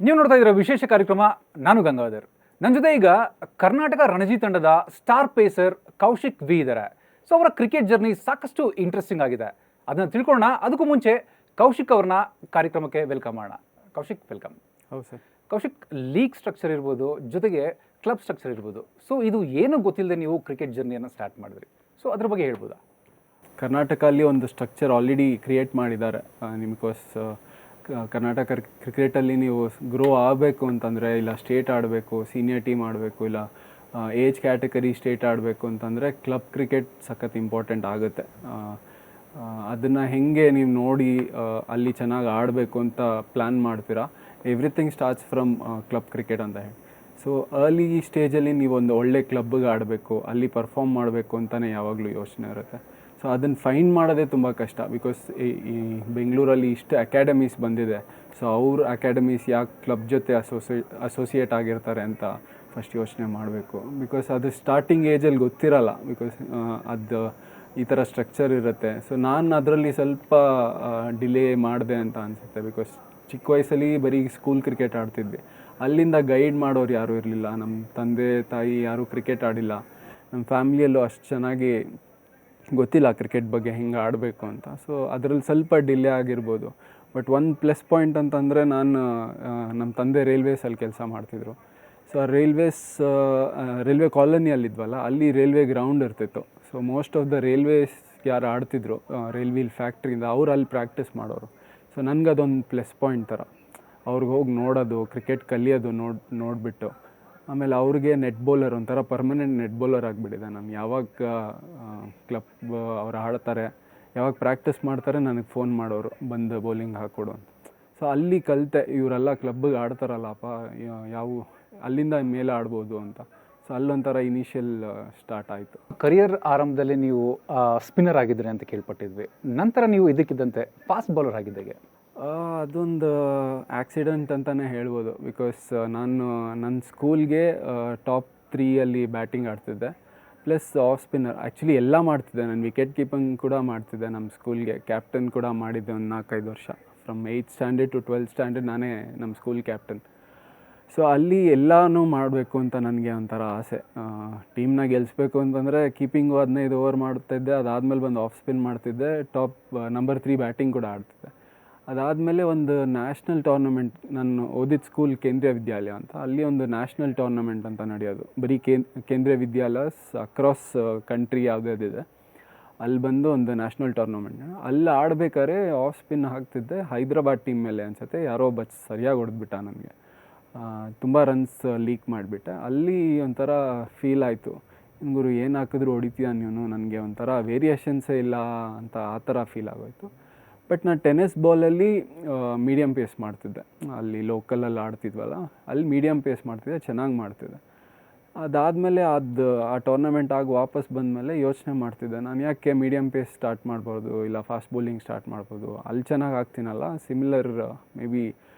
ನೀವು ನೋಡ್ತಾ ಇದ್ದೀರಾ ವಿಶೇಷ ಕಾರ್ಯಕ್ರಮ. ನಾನು ಗಂಗಾಧರ್. ನನ್ನ ಜೊತೆ ಈಗ ಕರ್ನಾಟಕ ರಣಜಿ ತಂಡದ ಸ್ಟಾರ್ ಪೇಸರ್ ಕೌಶಿಕ್ ವಿ ಇದ್ದಾರೆ. ಸೊ ಅವರ ಕ್ರಿಕೆಟ್ ಜರ್ನಿ ಸಾಕಷ್ಟು ಇಂಟ್ರೆಸ್ಟಿಂಗ್ ಆಗಿದೆ. ಅದನ್ನು ತಿಳ್ಕೊಳ್ಳೋಣ. ಅದಕ್ಕೂ ಮುಂಚೆ ಕೌಶಿಕ್ ಅವ್ರನ್ನ ಕಾರ್ಯಕ್ರಮಕ್ಕೆ ವೆಲ್ಕಮ್ ಮಾಡೋಣ. ಕೌಶಿಕ್, ವೆಲ್ಕಮ್. ಹೌದು ಸರ್. ಕೌಶಿಕ್, ಲೀಗ್ ಸ್ಟ್ರಕ್ಚರ್ ಇರ್ಬೋದು, ಜೊತೆಗೆ ಕ್ಲಬ್ ಸ್ಟ್ರಕ್ಚರ್ ಇರ್ಬೋದು. ಸೊ ಇದು ಏನು ಗೊತ್ತಿಲ್ಲದೆ ನೀವು ಕ್ರಿಕೆಟ್ ಜರ್ನಿಯನ್ನು ಸ್ಟಾರ್ಟ್ ಮಾಡಿದ್ರಿ. ಸೊ ಅದ್ರ ಬಗ್ಗೆ ಹೇಳ್ಬೋದಾ? ಕರ್ನಾಟಕಲ್ಲಿ ಒಂದು ಸ್ಟ್ರಕ್ಚರ್ ಆಲ್ರೆಡಿ ಕ್ರಿಯೇಟ್ ಮಾಡಿದ್ದಾರೆ. ನಿಮಗೋಸ್ ಕರ್ನಾಟಕ ಕ್ರಿಕೆಟಲ್ಲಿ ನೀವು ಗ್ರೋ ಆಗಬೇಕು ಅಂತಂದರೆ, ಇಲ್ಲ ಸ್ಟೇಟ್ ಆಡಬೇಕು, ಸೀನಿಯರ್ ಟೀಮ್ ಆಡಬೇಕು, ಇಲ್ಲ ಏಜ್ ಕ್ಯಾಟಗರಿ ಸ್ಟೇಟ್ ಆಡಬೇಕು ಅಂತಂದರೆ ಕ್ಲಬ್ ಕ್ರಿಕೆಟ್ ಸಖತ್ ಇಂಪಾರ್ಟೆಂಟ್ ಆಗುತ್ತೆ. ಅದನ್ನು ಹೆಂಗೆ ನೀವು ನೋಡಿ ಅಲ್ಲಿ ಚೆನ್ನಾಗಿ ಆಡಬೇಕು ಅಂತ ಪ್ಲ್ಯಾನ್ ಮಾಡ್ತೀರಾ, everything starts from club cricket ಅಂತ ಹೇಳಿ. ಸೊ ಅರ್ಲಿ ಸ್ಟೇಜಲ್ಲಿ ನೀವು ಒಂದು ಒಳ್ಳೆ ಕ್ಲಬ್ಗೆ ಆಡಬೇಕು, ಅಲ್ಲಿ ಪರ್ಫಾರ್ಮ್ ಮಾಡಬೇಕು ಅಂತಲೇ ಯಾವಾಗಲೂ ಯೋಚನೆ ಇರುತ್ತೆ. ಸೊ ಅದನ್ನು ಫೈಂಡ್ ಮಾಡೋದೇ ತುಂಬ ಕಷ್ಟ. ಬಿಕಾಸ್ ಈ ಬೆಂಗಳೂರಲ್ಲಿ ಇಷ್ಟು ಅಕಾಡೆಮೀಸ್ ಬಂದಿದೆ. ಸೊ ಅವ್ರ ಅಕಾಡೆಮೀಸ್ ಯಾಕೆ ಕ್ಲಬ್ ಜೊತೆ ಅಸೋಸಿಯೇಟ್ ಆಗಿರ್ತಾರೆ ಅಂತ ಫಸ್ಟ್ ಯೋಚನೆ ಮಾಡಬೇಕು. ಬಿಕಾಸ್ ಅದು ಸ್ಟಾರ್ಟಿಂಗ್ ಏಜಲ್ಲಿ ಗೊತ್ತಿರಲ್ಲ. ಬಿಕಾಸ್ ಅದು ಈ ಥರ ಸ್ಟ್ರಕ್ಚರ್ ಇರುತ್ತೆ. ಸೊ ನಾನು ಅದರಲ್ಲಿ ಸ್ವಲ್ಪ ಡಿಲೇ ಮಾಡಿದೆ ಅಂತ ಅನಿಸುತ್ತೆ. ಬಿಕಾಸ್ ಚಿಕ್ಕ ವಯಸ್ಸಲ್ಲಿ ಬರೀ ಸ್ಕೂಲ್ ಕ್ರಿಕೆಟ್ ಆಡ್ತಿದ್ವಿ. ಅಲ್ಲಿಂದ ಗೈಡ್ ಮಾಡೋರು ಯಾರೂ ಇರಲಿಲ್ಲ. ನಮ್ಮ ತಂದೆ ತಾಯಿ ಯಾರೂ ಕ್ರಿಕೆಟ್ ಆಡಿಲ್ಲ. ನಮ್ಮ ಫ್ಯಾಮಿಲಿಯಲ್ಲೂ ಅಷ್ಟು ಚೆನ್ನಾಗಿ ಗೊತ್ತಿಲ್ಲ ಕ್ರಿಕೆಟ್ ಬಗ್ಗೆ ಹೆಂಗೆ ಆಡಬೇಕು ಅಂತ. ಸೊ ಅದರಲ್ಲಿ ಸ್ವಲ್ಪ ಡಿಲೇ ಆಗಿರ್ಬೋದು. ಬಟ್ ಒಂದು ಪ್ಲಸ್ ಪಾಯಿಂಟ್ ಅಂತಂದರೆ, ನಾನು ನಮ್ಮ ತಂದೆ ರೈಲ್ವೇಸಲ್ಲಿ ಕೆಲಸ ಮಾಡ್ತಿದ್ರು. ಸೊ ಆ ರೈಲ್ವೆ ಕಾಲೋನಿಯಲ್ಲಿದ್ವಲ್ಲ, ಅಲ್ಲಿ ರೈಲ್ವೆ ಗ್ರೌಂಡ್ ಇರ್ತಿತ್ತು. So most of the railways ಯಾರು ಆಡ್ತಿದ್ರು ರೈಲ್ವೀಲ್ ಫ್ಯಾಕ್ಟ್ರಿಯಿಂದ, ಅವ್ರು ಅಲ್ಲಿ ಪ್ರಾಕ್ಟೀಸ್ ಮಾಡೋರು. ಸೊ ನನಗದೊಂದು ಪ್ಲಸ್ ಪಾಯಿಂಟ್ ಥರ ಅವ್ರಿಗೆ ಹೋಗಿ ನೋಡೋದು, ಕ್ರಿಕೆಟ್ ಕಲಿಯೋದು ನೋಡಿಬಿಟ್ಟು. ಆಮೇಲೆ ಅವ್ರಿಗೆ ನೆಟ್ ಬೌಲರ್, ಒಂಥರ ಪರ್ಮನೆಂಟ್ ನೆಟ್ ಬೌಲರ್ ಆಗಿಬಿಟ್ಟಿದೆ. ನಾನು ಯಾವಾಗ ಕ್ಲಬ್ ಅವ್ರು ಆಡ್ತಾರೆ, ಯಾವಾಗ ಪ್ರಾಕ್ಟೀಸ್ ಮಾಡ್ತಾರೆ, ನನಗೆ ಫೋನ್ ಮಾಡೋರು, ಬಂದು ಬೌಲಿಂಗ್ ಹಾಕ್ಕೊಡು ಅಂತ. ಸೊ ಅಲ್ಲಿ ಕಲಿತೆ, ಇವರೆಲ್ಲ ಕ್ಲಬ್ಬಿಗೆ ಆಡ್ತಾರಲ್ಲಪ್ಪ, ಅಲ್ಲಿಂದ ಮೇಲೆ ಆಡ್ಬೋದು ಅಂತ. ಸೊ ಅಲ್ಲೊಂಥರ ಇನಿಷಿಯಲ್ ಸ್ಟಾರ್ಟ್ ಆಯಿತು. ಕರಿಯರ್ ಆರಂಭದಲ್ಲಿ ನೀವು ಸ್ಪಿನ್ನರ್ ಆಗಿದ್ರಿ ಅಂತ ಕೇಳ್ಪಟ್ಟಿದ್ವಿ. ನಂತರ ನೀವು ಇದಕ್ಕಿದ್ದಂತೆ ಫಾಸ್ಟ್ ಬೌಲರ್ ಆಗಿದ್ದಾಗೆ. ಅದೊಂದು ಆ್ಯಕ್ಸಿಡೆಂಟ್ ಅಂತಲೇ ಹೇಳ್ಬೋದು. ಬಿಕಾಸ್ ನಾನು ನನ್ನ ಸ್ಕೂಲ್ಗೆ ಟಾಪ್ 3 ಬ್ಯಾಟಿಂಗ್ ಆಡ್ತಿದ್ದೆ, ಪ್ಲಸ್ ಆಫ್ ಸ್ಪಿನ್ನರ್. ಆ್ಯಕ್ಚುಲಿ ಎಲ್ಲ ಮಾಡ್ತಿದ್ದೆ. ನಾನು ವಿಕೆಟ್ ಕೀಪಿಂಗ್ ಕೂಡ ಮಾಡ್ತಿದ್ದೆ. ನಮ್ಮ ಸ್ಕೂಲ್ಗೆ ಕ್ಯಾಪ್ಟನ್ ಕೂಡ ಮಾಡಿದ್ದೆ ಒಂದು 4-5 ವರ್ಷ. From 8th standard to 12th standard ನಾನೇ ನಮ್ಮ ಸ್ಕೂಲ್ ಕ್ಯಾಪ್ಟನ್. ಸೊ ಅಲ್ಲಿ ಎಲ್ಲನೂ ಮಾಡಬೇಕು ಅಂತ ನನಗೆ ಒಂಥರ ಆಸೆ. ಟೀಮ್ನ ಗೆಲ್ಲಿಸ್ಬೇಕು ಅಂತಂದರೆ ಕೀಪಿಂಗು 15 ಓವರ್ ಮಾಡ್ತಾಯಿದ್ದೆ. ಅದಾದಮೇಲೆ ಬಂದು ಆಫ್ ಸ್ಪಿನ್ ಮಾಡ್ತಿದ್ದೆ. ಟಾಪ್ ನಂಬರ್ 3 ಬ್ಯಾಟಿಂಗ್ ಕೂಡ ಆಡ್ತಿದ್ದೆ. ಅದಾದಮೇಲೆ ಒಂದು ನ್ಯಾಷನಲ್ ಟೂರ್ನಮೆಂಟ್, ನಾನು ಓದಿದ ಸ್ಕೂಲ್ ಕೇಂದ್ರೀಯ ವಿದ್ಯಾಲಯ ಅಂತ, ಅಲ್ಲಿ ಒಂದು ನ್ಯಾಷನಲ್ ಟೂರ್ನಮೆಂಟ್ ಅಂತ ನಡೆಯೋದು. ಬರೀ ಕೇಂದ್ರೀಯ ವಿದ್ಯಾಲಯಸ್ ಅಕ್ರಾಸ್ ಕಂಟ್ರಿ ಯಾವುದಿದೆ, ಅಲ್ಲಿ ಬಂದು ಒಂದು ನ್ಯಾಷನಲ್ ಟೂರ್ನಮೆಂಟ್. ಅಲ್ಲಿ ಆಡಬೇಕಾದ್ರೆ ಆಫ್ ಸ್ಪಿನ್ ಹಾಕ್ತಿದ್ದೆ. ಹೈದ್ರಾಬಾದ್ ಟೀಮ್ ಮೇಲೆ ಅನಿಸುತ್ತೆ, ಯಾರೋ ಸರಿಯಾಗಿ ಹೊಡೆದ್ಬಿಟ್ಟ ನನಗೆ. ತುಂಬ ರನ್ಸ್ ಲೀಕ್ ಮಾಡಿಬಿಟ್ಟೆ. ಅಲ್ಲಿ ಒಂಥರ ಫೀಲ್ ಆಯಿತು, ಗುರು ಏನು ಹಾಕಿದ್ರು ಹೊಡಿತೀಯ ನೀನು, ನನಗೆ ಒಂಥರ ವೇರಿಯೇಷನ್ಸೇ ಇಲ್ಲ ಅಂತ ಆ ಥರ ಫೀಲ್ ಆಗೋಯಿತು. ಬಟ್ ನಾನು ಟೆನ್ನಿಸ್ ಬಾಲಲ್ಲಿ ಮೀಡಿಯಮ್ ಪೇಸ್ ಮಾಡ್ತಿದ್ದೆ. ಅಲ್ಲಿ ಲೋಕಲಲ್ಲಿ ಆಡ್ತಿದ್ವಲ್ಲ, ಅಲ್ಲಿ ಮೀಡಿಯಮ್ ಪೇಸ್ ಮಾಡ್ತಿದ್ದೆ, ಚೆನ್ನಾಗಿ ಮಾಡ್ತಿದ್ದೆ. ಅದಾದಮೇಲೆ ಆ ಟೂರ್ನಮೆಂಟ್ ಆಗಿ ವಾಪಸ್ ಬಂದಮೇಲೆ ಯೋಚನೆ ಮಾಡ್ತಿದ್ದೆ, ನಾನು ಯಾಕೆ ಮೀಡಿಯಮ್ ಪೇಸ್ ಸ್ಟಾರ್ಟ್ ಮಾಡ್ಬೋದು, ಇಲ್ಲ ಫಾಸ್ಟ್ ಬೌಲಿಂಗ್ ಸ್ಟಾರ್ಟ್ ಮಾಡ್ಬೋದು, ಅಲ್ಲಿ ಚೆನ್ನಾಗಿ ಆಗ್ತೀನಲ್ಲ, similar maybe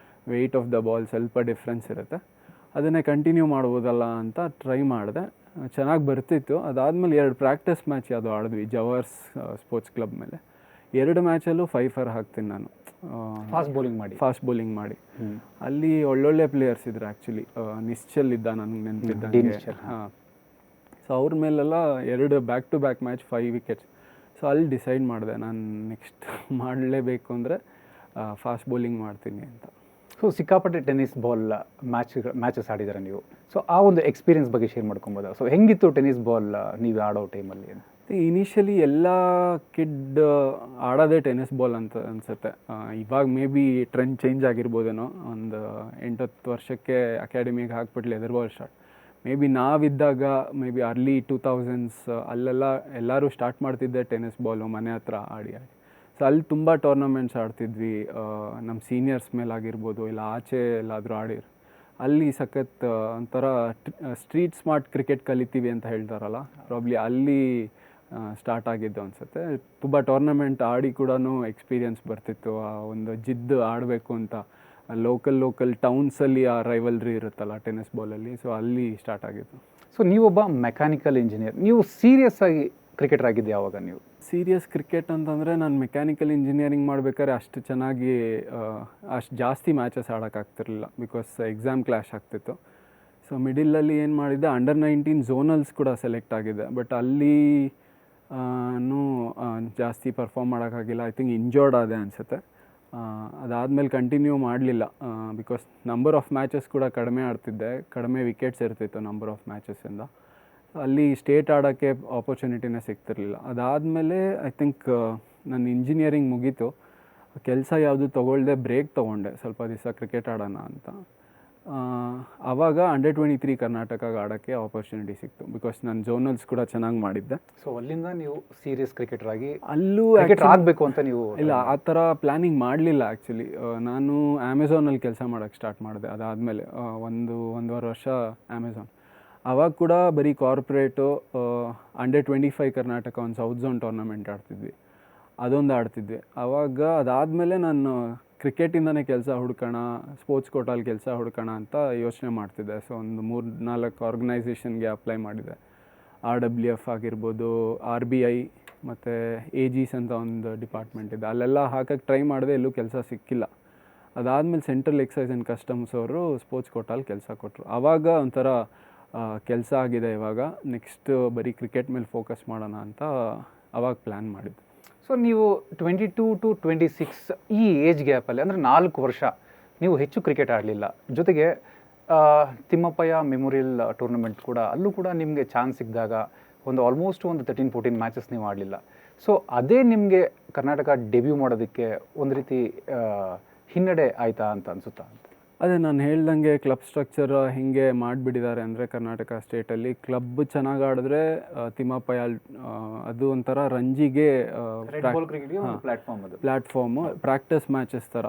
weight of the ball ಸ್ವಲ್ಪ ಡಿಫ್ರೆನ್ಸ್ ಇರುತ್ತೆ, ಅದನ್ನೇ ಕಂಟಿನ್ಯೂ ಮಾಡ್ಬೋದಲ್ಲ ಅಂತ ಟ್ರೈ ಮಾಡಿದೆ. ಚೆನ್ನಾಗಿ ಬರ್ತಿತ್ತು. ಅದಾದಮೇಲೆ 2 ಪ್ರಾಕ್ಟೀಸ್ ಮ್ಯಾಚ್ ಯಾವುದೋ ಆಡಿದ್ವಿ ಜವಾರ್ಸ್ ಸ್ಪೋರ್ಟ್ಸ್ ಕ್ಲಬ್ ಮೇಲೆ. 2 ಮ್ಯಾಚಲ್ಲೂ 5 ಫಾರ್ ಹಾಕ್ತೀನಿ ನಾನು, ಫಾಸ್ಟ್ ಬೌಲಿಂಗ್ ಮಾಡಿ. ಅಲ್ಲಿ ಒಳ್ಳೊಳ್ಳೆ ಪ್ಲೇಯರ್ಸ್ ಇದ್ರು. ಆ್ಯಕ್ಚುಲಿ ನಿಶ್ಚಲ್ ಇದ್ದ, ನನಗೆ ನೆನಪಿದ್ದಂಗೆ. ಹಾಂ. ಸೊ ಅವ್ರ ಮೇಲೆಲ್ಲ 2 back to back match 5 wickets. So ಅಲ್ಲಿ ಡಿಸೈಡ್ ಮಾಡಿದೆ, ನಾನು ನೆಕ್ಸ್ಟ್ ಮಾಡಲೇಬೇಕು ಅಂದರೆ ಫಾಸ್ಟ್ ಬೌಲಿಂಗ್ ಮಾಡ್ತೀನಿ ಅಂತ. ಸೊ ಸಿಕ್ಕಾಪಟ್ಟೆ ಟೆನ್ನಿಸ್ ಬಾಲ್ ಮ್ಯಾಚಸ್ ಆಡಿದ್ದಾರೆ ನೀವು. ಸೊ ಆ ಒಂದು ಎಕ್ಸ್ಪೀರಿಯನ್ಸ್ ಬಗ್ಗೆ ಶೇರ್ ಮಾಡ್ಕೊಬೋದಾ? ಸೊ ಹೆಂಗಿತ್ತು ಟೆನ್ನಿಸ್ ಬಾಲ್ ನೀವು ಆಡೋ ಟೈಮಲ್ಲಿ? ಇನಿಷಿಯಲಿ ಎಲ್ಲ ಕಿಡ್ ಆಡೋದೇ ಟೆನ್ನಿಸ್ ಬಾಲ್ ಅಂತ ಅನಿಸುತ್ತೆ. ಇವಾಗ ಮೇ ಬಿ ಟ್ರೆಂಡ್ ಚೇಂಜ್ ಆಗಿರ್ಬೋದೇನೋ. ಒಂದು 8-10 ವರ್ಷಕ್ಕೆ ಅಕಾಡೆಮಿಗೆ ಹಾಕ್ಬಿಟ್ಲಿ ಎದುರು ಬಾಲ್ ಸ್ಟಾರ್ಟ್. ಮೇ ಬಿ ನಾವಿದ್ದಾಗ ಮೇ ಬಿ ಅರ್ಲಿ 2000s ಅಲ್ಲೆಲ್ಲ ಎಲ್ಲರೂ ಸ್ಟಾರ್ಟ್ ಮಾಡ್ತಿದ್ದೆ ಟೆನ್ನಿಸ್ ಬಾಲು ಮನೆ ಹತ್ರ ಆಡಿ. ಸೊ ಅಲ್ಲಿ ತುಂಬ ಟೂರ್ನಮೆಂಟ್ಸ್ ಆಡ್ತಿದ್ವಿ. ನಮ್ಮ ಸೀನಿಯರ್ಸ್ ಮೇಲಾಗಿರ್ಬೋದು, ಇಲ್ಲ ಆಚೆ ಎಲ್ಲಾದರೂ ಆಡಿರು. ಅಲ್ಲಿ ಸಖತ್ ಒಂಥರ ಸ್ಟ್ರೀಟ್ ಸ್ಮಾರ್ಟ್ ಕ್ರಿಕೆಟ್ ಕಲಿತೀವಿ ಅಂತ ಹೇಳ್ತಾರಲ್ಲ, ಪ್ರಾಬ್ಲಿ ಅಲ್ಲಿ ಸ್ಟಾರ್ಟ್ ಆಗಿದ್ದು ಅನಿಸುತ್ತೆ. ತುಂಬ ಟೂರ್ನಮೆಂಟ್ ಆಡಿ ಕೂಡ ಎಕ್ಸ್ಪೀರಿಯನ್ಸ್ ಬರ್ತಿತ್ತು. ಆ ಒಂದು ಜಿದ್ದು ಆಡಬೇಕು ಅಂತ ಲೋಕಲ್ ಟೌನ್ಸಲ್ಲಿ ಆ ರೈವಲ್ರಿ ಇರುತ್ತಲ್ಲ ಟೆನ್ನಿಸ್ ಬಾಲಲ್ಲಿ. ಸೊ ಅಲ್ಲಿ ಸ್ಟಾರ್ಟ್ ಆಗಿತ್ತು. ಸೊ ನೀವೊಬ್ಬ ಮೆಕ್ಯಾನಿಕಲ್ ಇಂಜಿನಿಯರ್, ನೀವು ಸೀರಿಯಸ್ ಆಗಿ ಕ್ರಿಕೆಟರ್ ಆಗಿದ್ದು ಯಾವಾಗ? ನೀವು ಸೀರಿಯಸ್ ಕ್ರಿಕೆಟ್ ಅಂತಂದರೆ ನಾನು ಮೆಕ್ಯಾನಿಕಲ್ ಇಂಜಿನಿಯರಿಂಗ್ ಮಾಡ್ಬೇಕಾದ್ರೆ ಅಷ್ಟು ಚೆನ್ನಾಗಿ ಅಷ್ಟು ಜಾಸ್ತಿ ಮ್ಯಾಚಸ್ ಆಡೋಕ್ಕಾಗ್ತಿರ್ಲಿಲ್ಲ ಬಿಕಾಸ್ ಎಕ್ಸಾಮ್ ಕ್ಲಾಶ್ ಆಗ್ತಿತ್ತು. ಸೊ ಮಿಡಿಲಲ್ಲಿ ಏನು ಮಾಡಿದ್ದೆ, ಅಂಡರ್-19 ಝೋನಲ್ಸ್ ಕೂಡ ಸೆಲೆಕ್ಟ್ ಆಗಿದೆ. ಬಟ್ ಅಲ್ಲಿ ಜಾಸ್ತಿ ಪರ್ಫಾರ್ಮ್ ಮಾಡೋಕ್ಕಾಗಿಲ್ಲ. ಐ ಥಿಂಕ್ ಇಂಜೋರ್ಡ್ ಆದೆ ಅನಿಸುತ್ತೆ. ಅದಾದಮೇಲೆ ಕಂಟಿನ್ಯೂ ಮಾಡಲಿಲ್ಲ ಬಿಕಾಸ್ ನಂಬರ್ ಆಫ್ ಮ್ಯಾಚಸ್ ಕೂಡ ಕಡಿಮೆ ಆಡ್ತಿದ್ದೆ, ಕಡಿಮೆ ವಿಕೆಟ್ಸ್ ಇರ್ತಿತ್ತು ನಂಬರ್ ಆಫ್ ಮ್ಯಾಚಸ್ಸಿಂದ. ಅಲ್ಲಿ ಸ್ಟೇಟ್ ಆಡೋಕ್ಕೆ ಆಪರ್ಚುನಿಟಿನೇ ಸಿಗ್ತಿರ್ಲಿಲ್ಲ. ಅದಾದಮೇಲೆ ಐ ಥಿಂಕ್ ನನ್ನ ಇಂಜಿನಿಯರಿಂಗ್ ಮುಗೀತು, ಕೆಲಸ ಯಾವುದು ತೊಗೊಳ್ದೆ ಬ್ರೇಕ್ ತೊಗೊಂಡೆ ಸ್ವಲ್ಪ ದಿವಸ ಕ್ರಿಕೆಟ್ ಆಡೋಣ ಅಂತ. ಆವಾಗ ಅಂಡರ್-23 ಕರ್ನಾಟಕಗೆ ಆಡೋಕ್ಕೆ ಆಪರ್ಚುನಿಟಿ ಸಿಕ್ತು ಬಿಕಾಸ್ ನಾನು ಝೋನಲ್ಸ್ ಕೂಡ ಚೆನ್ನಾಗಿ ಮಾಡಿದ್ದೆ. ಸೊ ಅಲ್ಲಿಂದ ನೀವು ಸೀರಿಯಸ್ ಕ್ರಿಕೆಟರ್ ಆಗಿ ಅಲ್ಲೂ ಆಗಬೇಕು ಅಂತ ನೀವು ಇಲ್ಲ, ಆ ಥರ ಪ್ಲ್ಯಾನಿಂಗ್ ಮಾಡಲಿಲ್ಲ ಆ್ಯಕ್ಚುಲಿ. ನಾನು ಅಮೆಝಾನಲ್ಲಿ ಕೆಲಸ ಮಾಡೋಕ್ಕೆ ಸ್ಟಾರ್ಟ್ ಮಾಡಿದೆ. ಅದಾದಮೇಲೆ ಒಂದೂವರೆ ವರ್ಷ ಅಮೆಝಾನ್. ಆವಾಗ ಕೂಡ ಬರೀ ಕಾರ್ಪೊರೇಟು, ಅಂಡರ್-25 ಕರ್ನಾಟಕ ಒಂದು ಸೌತ್ ಝೋನ್ ಟೂರ್ನಮೆಂಟ್ ಆಡ್ತಿದ್ವಿ, ಅದೊಂದು ಆಡ್ತಿದ್ವಿ. ಆವಾಗ ಅದಾದಮೇಲೆ ನಾನು ಕ್ರಿಕೆಟಿಂದನೇ ಕೆಲಸ ಹುಡ್ಕೋಣ, ಸ್ಪೋರ್ಟ್ಸ್ ಕೋಟಾಲ್ಲಿ ಕೆಲಸ ಹುಡ್ಕೋಣ ಅಂತ ಯೋಚನೆ ಮಾಡ್ತಿದ್ದೆ. ಸೊ ಒಂದು 3-4 ಆರ್ಗನೈಸೇಷನ್ಗೆ ಅಪ್ಲೈ ಮಾಡಿದೆ. RWF ಆಗಿರ್ಬೋದು, RBI ಮತ್ತು AGs ಅಂತ ಒಂದು ಡಿಪಾರ್ಟ್ಮೆಂಟ್ ಇದೆ, ಅಲ್ಲೆಲ್ಲ ಹಾಕೋಕ್ಕೆ ಟ್ರೈ ಮಾಡಿದೆ, ಎಲ್ಲೂ ಕೆಲಸ ಸಿಕ್ಕಿಲ್ಲ. ಅದಾದಮೇಲೆ ಸೆಂಟ್ರಲ್ ಎಕ್ಸೈಸ್ ಆ್ಯಂಡ್ ಕಸ್ಟಮ್ಸ್ ಅವರು ಸ್ಪೋರ್ಟ್ಸ್ ಕೋಟಾಲ್ಲಿ ಕೆಲಸ ಕೊಟ್ಟರು. ಆವಾಗ ಒಂಥರ ಕೆಲಸ ಆಗಿದೆ, ಇವಾಗ ನೆಕ್ಸ್ಟ್ ಬರೀ ಕ್ರಿಕೆಟ್ ಮೇಲೆ ಫೋಕಸ್ ಮಾಡೋಣ ಅಂತ ಅವಾಗ ಪ್ಲ್ಯಾನ್ ಮಾಡಿದ್ದು. ಸೊ ನೀವು 22 to 26 ಈ ಏಜ್ ಗ್ಯಾಪಲ್ಲಿ, ಅಂದರೆ 4 ವರ್ಷ ನೀವು ಹೆಚ್ಚು ಕ್ರಿಕೆಟ್ ಆಡಲಿಲ್ಲ. ಜೊತೆಗೆ ತಿಮ್ಮಪ್ಪಯ್ಯ ಮೆಮೋರಿಯಲ್ ಟೂರ್ನಮೆಂಟ್ ಕೂಡ, ಅಲ್ಲೂ ಕೂಡ ನಿಮಗೆ ಚಾನ್ಸ್ ಸಿಕ್ಕಿದಾಗ ಆಲ್ಮೋಸ್ಟ್ 13-14 ಮ್ಯಾಚಸ್ ನೀವು ಆಡಲಿಲ್ಲ. ಸೊ ಅದೇ ನಿಮಗೆ ಕರ್ನಾಟಕ ಡೆಬ್ಯೂ ಮಾಡೋದಕ್ಕೆ ಒಂದು ರೀತಿ ಹಿನ್ನಡೆ ಆಯಿತಾ ಅಂತ ಅನಿಸುತ್ತಾ? ಅದೇ ನಾನು ಹೇಳ್ದಂಗೆ ಕ್ಲಬ್ ಸ್ಟ್ರಕ್ಚರ್ ಹಿಂಗೆ ಮಾಡಿಬಿಟ್ಟಿದ್ದಾರೆ. ಅಂದರೆ ಕರ್ನಾಟಕ ಸ್ಟೇಟಲ್ಲಿ ಕ್ಲಬ್ ಚೆನ್ನಾಗಿ ಆಡಿದ್ರೆ ತಿಮ್ಮಪ್ಪಯ್ಯ ಅದು ಒಂಥರ ರಂಜಿಗೆ ಪ್ಲ್ಯಾಟ್ಫಾರ್ಮು, ಪ್ರಾಕ್ಟೀಸ್ ಮ್ಯಾಚಸ್ ಥರ.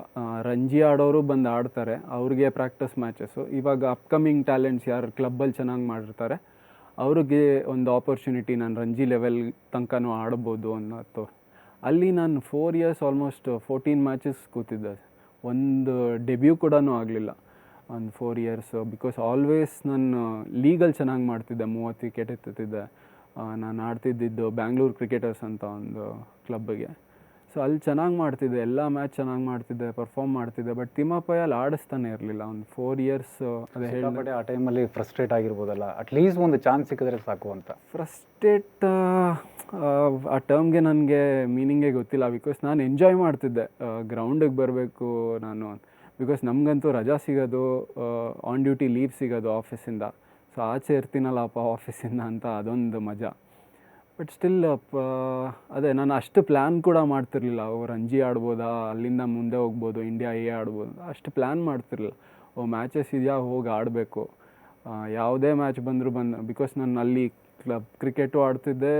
ರಂಜಿ ಆಡೋರು ಬಂದು ಆಡ್ತಾರೆ, ಅವ್ರಿಗೆ ಪ್ರಾಕ್ಟೀಸ್ ಮ್ಯಾಚಸ್ಸು. ಇವಾಗ ಅಪ್ಕಮಿಂಗ್ ಟ್ಯಾಲೆಂಟ್ಸ್ ಯಾರು ಕ್ಲಬ್ಬಲ್ಲಿ ಚೆನ್ನಾಗಿ ಮಾಡಿರ್ತಾರೆ ಅವ್ರಿಗೆ ಒಂದು ಆಪರ್ಚುನಿಟಿ, ನಾನು ರಂಜಿ ಲೆವೆಲ್ ತನಕನೂ ಆಡ್ಬೋದು ಅನ್ನೋದು. ಅಲ್ಲಿ ನಾನು 4 years ಆಲ್ಮೋಸ್ಟ್ 14 ಮ್ಯಾಚಸ್ ಕೂತಿದ್ದೆ. ಒಂದು ಡೆಬ್ಯೂ ಕೂಡ ಆಗಲಿಲ್ಲ ಒಂದು 4 years ಬಿಕಾಸ್ ಆಲ್ವೇಸ್ ನಾನು ಲೀಗಲ್ಲಿ ಚೆನ್ನಾಗಿ ಮಾಡ್ತಿದ್ದೆ, 30 ವಿಕೆಟ್ ಎತ್ತುತ್ತಿದ್ದೆ. ನಾನು ಆಡ್ತಿದ್ದಿದ್ದು ಬ್ಯಾಂಗ್ಳೂರು ಕ್ರಿಕೆಟರ್ಸ್ ಅಂತ ಒಂದು ಕ್ಲಬ್ಬಿಗೆ. ಸೊ ಅಲ್ಲಿ ಚೆನ್ನಾಗಿ ಮಾಡ್ತಿದ್ದೆ, ಎಲ್ಲ ಮ್ಯಾಚ್ ಚೆನ್ನಾಗಿ ಮಾಡ್ತಿದ್ದೆ, ಪರ್ಫಾರ್ಮ್ ಮಾಡ್ತಿದ್ದೆ. ಬಟ್ ತಿಮ್ಮಪ್ಪಯ್ಯಲ್ಲಿ ಆಡಿಸ್ತಾನೆ ಇರಲಿಲ್ಲ ಒಂದು 4 years. ಅದೇ ಹೇಳಿಬಿಟ್ಟೆ ಆ ಟೈಮಲ್ಲಿ ಫ್ರಸ್ಟ್ರೇಟ್ ಆಗಿರ್ಬೋದಲ್ಲ, ಅಟ್ಲೀಸ್ಟ್ ಒಂದು ಚಾನ್ಸ್ ಸಿಕ್ಕಿದ್ರೆ ಸಾಕು ಅಂತ. ಫ್ರಸ್ಟ್ರೇಟ್ ಆ ಟರ್ಮ್ಗೆ ನನಗೆ ಮೀನಿಂಗೇ ಗೊತ್ತಿಲ್ಲ ಬಿಕಾಸ್ ನಾನು ಎಂಜಾಯ್ ಮಾಡ್ತಿದ್ದೆ ಗ್ರೌಂಡಿಗೆ ಬರಬೇಕು ನಾನು. ಬಿಕಾಸ್ ನಮಗಂತೂ ರಜಾ ಸಿಗೋದು, ಆನ್ ಡ್ಯೂಟಿ ಲೀವ್ ಸಿಗೋದು ಆಫೀಸಿಂದ. ಸೊ ಆಚೆ ಇರ್ತೀನಲ್ಲಪ್ಪ ಆಫೀಸಿಂದ ಅಂತ ಅದೊಂದು ಮಜಾ. ಬಟ್ ಸ್ಟಿಲ್ ಅದೇ ನಾನು ಅಷ್ಟು ಪ್ಲ್ಯಾನ್ ಕೂಡ ಮಾಡ್ತಿರ್ಲಿಲ್ಲ. ರಂಜಿ ಆಡ್ಬೋದಾ, ಅಲ್ಲಿಂದ ಮುಂದೆ ಹೋಗ್ಬೋದು, ಇಂಡಿಯಾ ಆಡ್ಬೋದು, ಅಷ್ಟು ಪ್ಲ್ಯಾನ್ ಮಾಡ್ತಿರ್ಲಿಲ್ಲ. ಮ್ಯಾಚಸ್ ಇದೆಯಾ, ಹೋಗಿ ಆಡಬೇಕು, ಯಾವುದೇ ಮ್ಯಾಚ್ ಬಂದರೂ ಬಿಕಾಸ್ ನಾನು ಅಲ್ಲಿ ಕ್ರಿಕೆಟು ಆಡ್ತಿದ್ದೆ,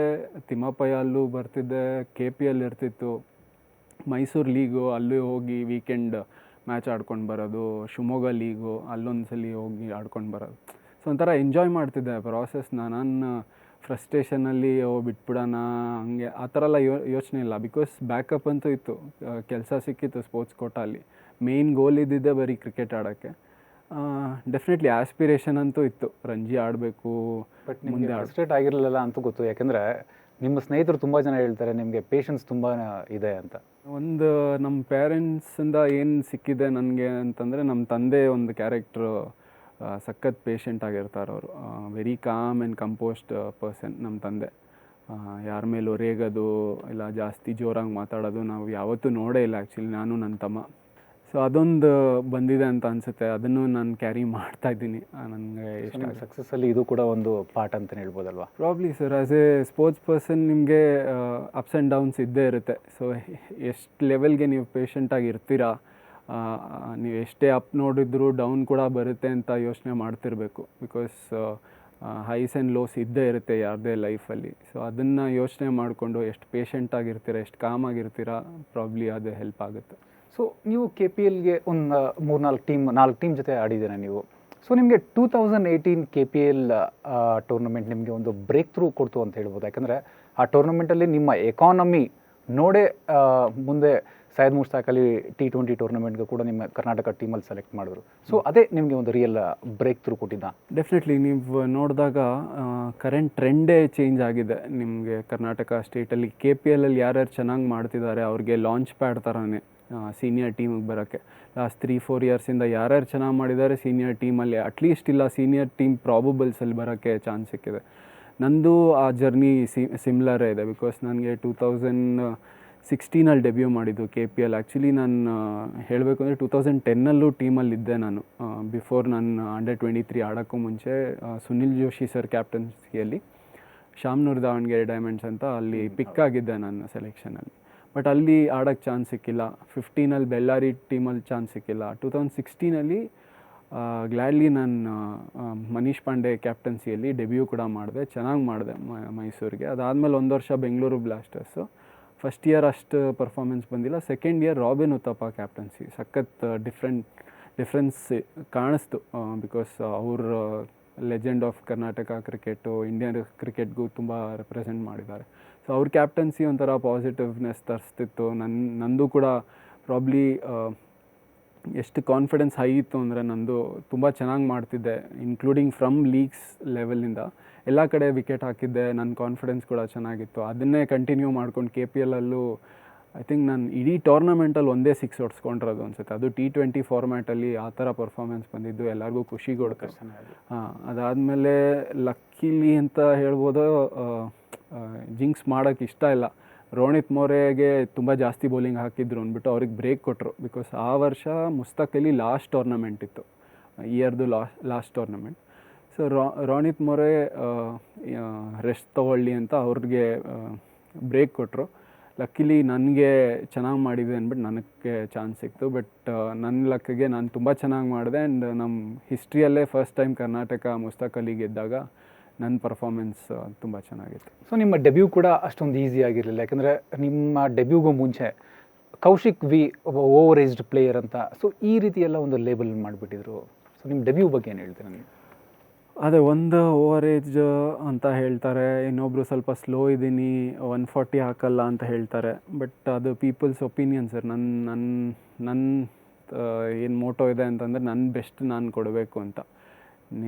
ತಿಮ್ಮಪ್ಪಯ್ಯಲ್ಲೂ ಬರ್ತಿದ್ದೆ, KPL ಇರ್ತಿತ್ತು, ಮೈಸೂರು ಲೀಗು ಅಲ್ಲೂ ಹೋಗಿ ವೀಕೆಂಡ್ ಮ್ಯಾಚ್ ಆಡ್ಕೊಂಡು ಬರೋದು, ಶಿವಮೊಗ್ಗ ಲೀಗು ಅಲ್ಲೊಂದು ಸಲ ಹೋಗಿ ಆಡ್ಕೊಂಡು ಬರೋದು. ಸೊ ಒಂಥರ ಎಂಜಾಯ್ ಮಾಡ್ತಿದ್ದೆ ಪ್ರಾಸೆಸ್ನ. ನಾನು ಫ್ರಸ್ಟ್ರೇಷನಲ್ಲಿ ಬಿಟ್ಬಿಡೋಣ ಹಂಗೆ ಆ ಥರ ಎಲ್ಲ ಯೋಚನೆ ಇಲ್ಲ. ಬಿಕಾಸ್ ಬ್ಯಾಕಪ್ ಅಂತೂ ಇತ್ತು, ಕೆಲಸ ಸಿಕ್ಕಿತ್ತು ಸ್ಪೋರ್ಟ್ಸ್ ಕೋಟಾಲ್ಲಿ. ಮೇಯ್ನ್ ಗೋಲ್ ಇದ್ದಿದ್ದೆ ಬರೀ ಕ್ರಿಕೆಟ್ ಆಡೋಕ್ಕೆ. ಡೆಫಿನೆಟ್ಲಿ ಆಸ್ಪಿರೇಷನ್ ಅಂತೂ ಇತ್ತು, ರಂಜಿ ಆಡಬೇಕು. ಬಟ್ ಮುಂದೆ ಫ್ರಸ್ಟ್ರೇಟ್ ಆಗಿರಲಿಲ್ಲ ಅಂತೂ ಗೊತ್ತು, ಯಾಕೆಂದರೆ ನಿಮ್ಮ ಸ್ನೇಹಿತರು ತುಂಬ ಜನ ಹೇಳ್ತಾರೆ ನಿಮಗೆ ಪೇಷನ್ಸ್ ತುಂಬ ಇದೆ ಅಂತ. ಒಂದು ನಮ್ಮ ಪೇರೆಂಟ್ಸಿಂದ ಏನು ಸಿಕ್ಕಿದೆ ನನಗೆ ಅಂತಂದರೆ, ನಮ್ಮ ತಂದೆ ಒಂದು ಕ್ಯಾರೆಕ್ಟ್ರು, ಸಖತ್ ಪೇಷಂಟ್ ಆಗಿರ್ತಾರೆ ಅವರು. Very calm and composed person ನಮ್ಮ ತಂದೆ. ಯಾರ ಮೇಲೂ ರೇಗೋದು ಇಲ್ಲ ಜಾಸ್ತಿ ಜೋರಾಗಿ ಮಾತಾಡೋದು ನಾವು ಯಾವತ್ತೂ ನೋಡೇ ಇಲ್ಲ ಆ್ಯಕ್ಚುಲಿ, ನಾನು ನನ್ನ ತಮ್ಮ. ಸೊ ಅದೊಂದು ಬಂದಿದೆ ಅಂತ ಅನಿಸುತ್ತೆ, ಅದನ್ನು ನಾನು ಕ್ಯಾರಿ ಮಾಡ್ತಾಯಿದ್ದೀನಿ. ನನಗೆ ಎಷ್ಟು ಸಕ್ಸಸ್ಸಲ್ಲಿ ಇದು ಕೂಡ ಒಂದು ಪಾರ್ಟ್ ಅಂತಲೇ ಹೇಳ್ಬೋದಲ್ವಾ? Probably sir, as a sports person ನಿಮಗೆ ಅಪ್ಸ್ ಆ್ಯಂಡ್ ಡೌನ್ಸ್ ಇದ್ದೇ ಇರುತ್ತೆ. ಸೊ ಎಷ್ಟು ಲೆವೆಲ್ಗೆ ನೀವು ಪೇಷಂಟಾಗಿ ಇರ್ತೀರಾ, ನೀವು ಎಷ್ಟೇ ಅಪ್ ನೋಡಿದ್ರು ಡೌನ್ ಕೂಡ ಬರುತ್ತೆ ಅಂತ ಯೋಚನೆ ಮಾಡ್ತಿರ್ಬೇಕು. ಬಿಕಾಸ್ ಹೈಸ್ ಆ್ಯಂಡ್ ಲೋಸ್ ಇದ್ದೇ ಇರುತ್ತೆ ಯಾರದೇ ಲೈಫಲ್ಲಿ. ಸೊ ಅದನ್ನು ಯೋಚನೆ ಮಾಡಿಕೊಂಡು ಎಷ್ಟು ಪೇಷಂಟಾಗಿರ್ತೀರ, ಎಷ್ಟು ಕಾಮಾಗಿರ್ತೀರ, ಪ್ರಾಬ್ಲಿ ಅದು ಹೆಲ್ಪ್ ಆಗುತ್ತೆ. ಸೊ ನೀವು KPLಗೆ ಒಂದು 4 ಟೀಮ್ ಜೊತೆ ಆಡಿದ್ದೀರ ನೀವು. ಸೊ ನಿಮಗೆ 2018 KPL ಟೂರ್ನಮೆಂಟ್ ನಿಮಗೆ ಒಂದು ಬ್ರೇಕ್ ಥ್ರೂ ಕೊಡ್ತು ಅಂತ ಹೇಳ್ಬೋದು. ಯಾಕಂದರೆ ಆ ಟೂರ್ನಮೆಂಟಲ್ಲಿ ನಿಮ್ಮ ಎಕಾನಮಿ ನೋಡೇ ಮುಂದೆ ಸೈಯದ್ ಮುಷ್ತಾಕ್ ಅಲಿ T20 ಟೂರ್ನಮೆಂಟ್ಗೂ ಕೂಡ ನಿಮ್ಮ ಕರ್ನಾಟಕ ಟೀಮಲ್ಲಿ ಸೆಲೆಕ್ಟ್ ಮಾಡಿದ್ರು. ಸೊ ಅದೇ ನಿಮಗೆ ಒಂದು ರಿಯಲ್ ಬ್ರೇಕ್ ಥ್ರೂ ಕೊಟ್ಟಿದ್ದ? ಡೆಫಿನೆಟ್ಲಿ ನೀವು ನೋಡಿದಾಗ ಕರೆಂಟ್ ಟ್ರೆಂಡೇ ಚೇಂಜ್ ಆಗಿದೆ. ನಿಮಗೆ ಕರ್ನಾಟಕ ಸ್ಟೇಟಲ್ಲಿ KPL ಅಲ್ಲಿ ಯಾರ್ಯಾರು ಚೆನ್ನಾಗಿ ಮಾಡ್ತಿದ್ದಾರೆ ಅವ್ರಿಗೆ ಲಾಂಚ್ ಪ್ಯಾಡ್ ಥರನೇ ಸೀನಿಯರ್ ಟೀಮಿಗೆ ಬರೋಕ್ಕೆ. ಲಾಸ್ಟ್ 3-4 ಇಯರ್ಸಿಂದ ಯಾರ್ಯಾರು ಚೆನ್ನಾಗಿ ಮಾಡಿದ್ದಾರೆ ಸೀನಿಯರ್ ಟೀಮಲ್ಲಿ ಅಟ್ಲೀಸ್ಟ್ ಇಲ್ಲ ಸೀನಿಯರ್ ಟೀಮ್ ಪ್ರಾಬಬಲ್ಸಲ್ಲಿ ಬರೋಕ್ಕೆ ಚಾನ್ಸ್ ಸಿಕ್ಕಿದೆ. ನಂದು ಆ ಜರ್ನಿ ಸಿಮ್ಲರೇ ಇದೆ. ಬಿಕಾಸ್ ನನಗೆ 2016 ಡೆಬ್ಯೂ ಮಾಡಿದ್ದು KPL. ಆ್ಯಕ್ಚುಲಿ ನಾನು ಹೇಳಬೇಕು ಅಂದರೆ 2010 ಟೀಮಲ್ಲಿದ್ದೆ ನಾನು. ಬಿಫೋರ್ ನಾನು ಅಂಡರ್-23 ಆಡೋಕ್ಕೂ ಮುಂಚೆ ಸುನಿಲ್ ಜೋಶಿ ಸರ್ ಕ್ಯಾಪ್ಟನ್ಸಿಯಲ್ಲಿ ಶಾಮ್ನೂರ್ ದಾವಣಗೆರೆ ಡೈಮಂಡ್ಸ್ ಅಂತ ಅಲ್ಲಿ ಪಿಕ್ ಆಗಿದ್ದೆ ನಾನು ಸೆಲೆಕ್ಷನಲ್ಲಿ. ಬಟ್ ಅಲ್ಲಿ ಆಡೋಕ್ಕೆ ಚಾನ್ಸ್ ಸಿಕ್ಕಿಲ್ಲ. 15 ಬೆಳ್ಳಾರಿ ಟೀಮಲ್ಲಿ ಚಾನ್ಸ್ ಸಿಕ್ಕಿಲ್ಲ. 2016 ಗ್ಲ್ಯಾಡ್ಲಿ ನಾನು ಮನೀಶ್ ಪಾಂಡೆ ಕ್ಯಾಪ್ಟನ್ಸಿಯಲ್ಲಿ ಡೆಬ್ಯೂ ಕೂಡ ಮಾಡಿದೆ. ಚೆನ್ನಾಗಿ ಮಾಡಿದೆ ಮೈಸೂರಿಗೆ. ಅದಾದಮೇಲೆ 1 ವರ್ಷ ಬೆಂಗಳೂರು ಬ್ಲಾಸ್ಟರ್ಸು. ಫಸ್ಟ್ ಇಯರ್ ಅಷ್ಟು ಪರ್ಫಾರ್ಮೆನ್ಸ್ ಬಂದಿಲ್ಲ. Second year Robin Uthappa captaincy ಸಖತ್ ಡಿಫ್ರೆನ್ಸ್ ಕಾಣಿಸ್ತು. ಬಿಕಾಸ್ ಅವ್ರ legend of Karnataka cricket Indian ಕ್ರಿಕೆಟ್ಗೂ ತುಂಬ ರೆಪ್ರೆಸೆಂಟ್ ಮಾಡಿದ್ದಾರೆ. ಸೊ ಅವ್ರ ಕ್ಯಾಪ್ಟನ್ಸಿ ಒಂಥರ ಪಾಸಿಟಿವ್ನೆಸ್ ತರಿಸ್ತಿತ್ತು. ನಂದು ಕೂಡ ಪ್ರಾಬ್ಲಿ ಎಷ್ಟು ಕಾನ್ಫಿಡೆನ್ಸ್ ಹೈ ಇತ್ತು ಅಂದರೆ ನಂದು ತುಂಬ ಚೆನ್ನಾಗಿ ಮಾಡ್ತಿದ್ದೆ. ಇನ್ಕ್ಲೂಡಿಂಗ್ ಫ್ರಮ್ ಲೀಗ್ಸ್ ಲೆವೆಲಿಂದ ಎಲ್ಲ ಕಡೆ ವಿಕೆಟ್ ಹಾಕಿದ್ದೆ. ನನ್ನ ಕಾನ್ಫಿಡೆನ್ಸ್ ಕೂಡ ಚೆನ್ನಾಗಿತ್ತು. ಅದನ್ನೇ ಕಂಟಿನ್ಯೂ ಮಾಡ್ಕೊಂಡು KPL ಅಲ್ಲೂ ಐ ಥಿಂಕ್ ನಾನು ಇಡೀ ಟೂರ್ನಮೆಂಟಲ್ಲಿ ಒಂದೇ 6 ಹೊಡ್ಸ್ಕೊಂಡಿರೋದು ಅನಿಸುತ್ತೆ. ಅದು T20 ಫಾರ್ಮ್ಯಾಟಲ್ಲಿ ಆ ಥರ ಪರ್ಫಾರ್ಮೆನ್ಸ್ ಬಂದಿದ್ದು ಎಲ್ಲರಿಗೂ ಖುಷಿ ಕೊಡ್ತು. ಅದಾದಮೇಲೆ ಲಕ್ಕಿಲಿ ಅಂತ ಹೇಳ್ಬೋದು, ಜಿಂಕ್ಸ್ ಮಾಡೋಕ್ಕೆ ಇಷ್ಟ ಇಲ್ಲ. ರೋಹಿತ್ ಮೋರೆಗೆ ತುಂಬ ಜಾಸ್ತಿ ಬೌಲಿಂಗ್ ಹಾಕಿದ್ರು ಅಂದ್ಬಿಟ್ಟು ಅವ್ರಿಗೆ ಬ್ರೇಕ್ ಕೊಟ್ಟರು. ಬಿಕಾಸ್ ಆ ವರ್ಷ ಮುಸ್ತಾಕ್ ಅಲಿ ಲಾಸ್ಟ್ ಟೂರ್ನಮೆಂಟ್ ಇತ್ತು, ಇಯರ್ದು ಲಾಸ್ಟ್ ಟೂರ್ನಮೆಂಟ್. ಸೊ ರೋಹಿತ್ ಮೋರೆ ರೆಸ್ಟ್ ತೊಗೊಳ್ಳಿ ಅಂತ ಅವ್ರಿಗೆ ಬ್ರೇಕ್ ಕೊಟ್ಟರು. ಲಕ್ಕಿಲಿ ನನಗೆ ಚೆನ್ನಾಗಿ ಮಾಡಿದೆ ಅಂದ್ಬಿಟ್ಟು ನನಗೆ ಚಾನ್ಸ್ ಸಿಕ್ತು. ಬಟ್ ನನ್ನ ಲಕ್ಕಿಗೆ ನಾನು ತುಂಬ ಚೆನ್ನಾಗಿ ಮಾಡಿದೆ. ಆ್ಯಂಡ್ ನಮ್ಮ ಹಿಸ್ಟ್ರಿಯಲ್ಲೇ ಫಸ್ಟ್ ಟೈಮ್ ಕರ್ನಾಟಕ ಮುಸ್ತಾಕ್ ಅಲಿ ಗೆದ್ದಾಗ ನನ್ನ ಪರ್ಫಾರ್ಮೆನ್ಸ್ ತುಂಬ ಚೆನ್ನಾಗಿತ್ತು. ಸೊ ನಿಮ್ಮ ಡೆಬ್ಯೂ ಕೂಡ ಅಷ್ಟೊಂದು ಈಸಿ ಆಗಿರಲಿಲ್ಲ. ಯಾಕಂದರೆ ನಿಮ್ಮ ಡೆಬ್ಯೂಗೂ ಮುಂಚೆ ಕೌಶಿಕ್ ವಿ ಒಬ್ಬ ಓವರ್ ಏಜ್ಡ್ ಪ್ಲೇಯರ್ ಅಂತ ಸೊ ಈ ರೀತಿ ಎಲ್ಲ ಒಂದು ಲೇಬಲ್ ಮಾಡಿಬಿಟ್ಟಿದ್ರು. ಸೊ ನಿಮ್ಮ ಡೆಬ್ಯೂ ಬಗ್ಗೆ ಏನು ಹೇಳ್ತೀರಾ ನೀವು? ಅದೇ ಒಂದು ಓವರ್ ಏಜ್ ಅಂತ ಹೇಳ್ತಾರೆ, ಇನ್ನೊಬ್ಬರು ಸ್ವಲ್ಪ ಸ್ಲೋ ಇದ್ದೀನಿ 140 ಹಾಕಲ್ಲ ಅಂತ ಹೇಳ್ತಾರೆ. ಬಟ್ ಅದು ಪೀಪಲ್ಸ್ ಒಪಿನಿಯನ್ ಸರ್. ನನ್ನ ಏನು ಮೋಟೋ ಇದೆ ಅಂತಂದರೆ ನನ್ನ ಬೆಸ್ಟ್ ನಾನು ಕೊಡಬೇಕು ಅಂತ.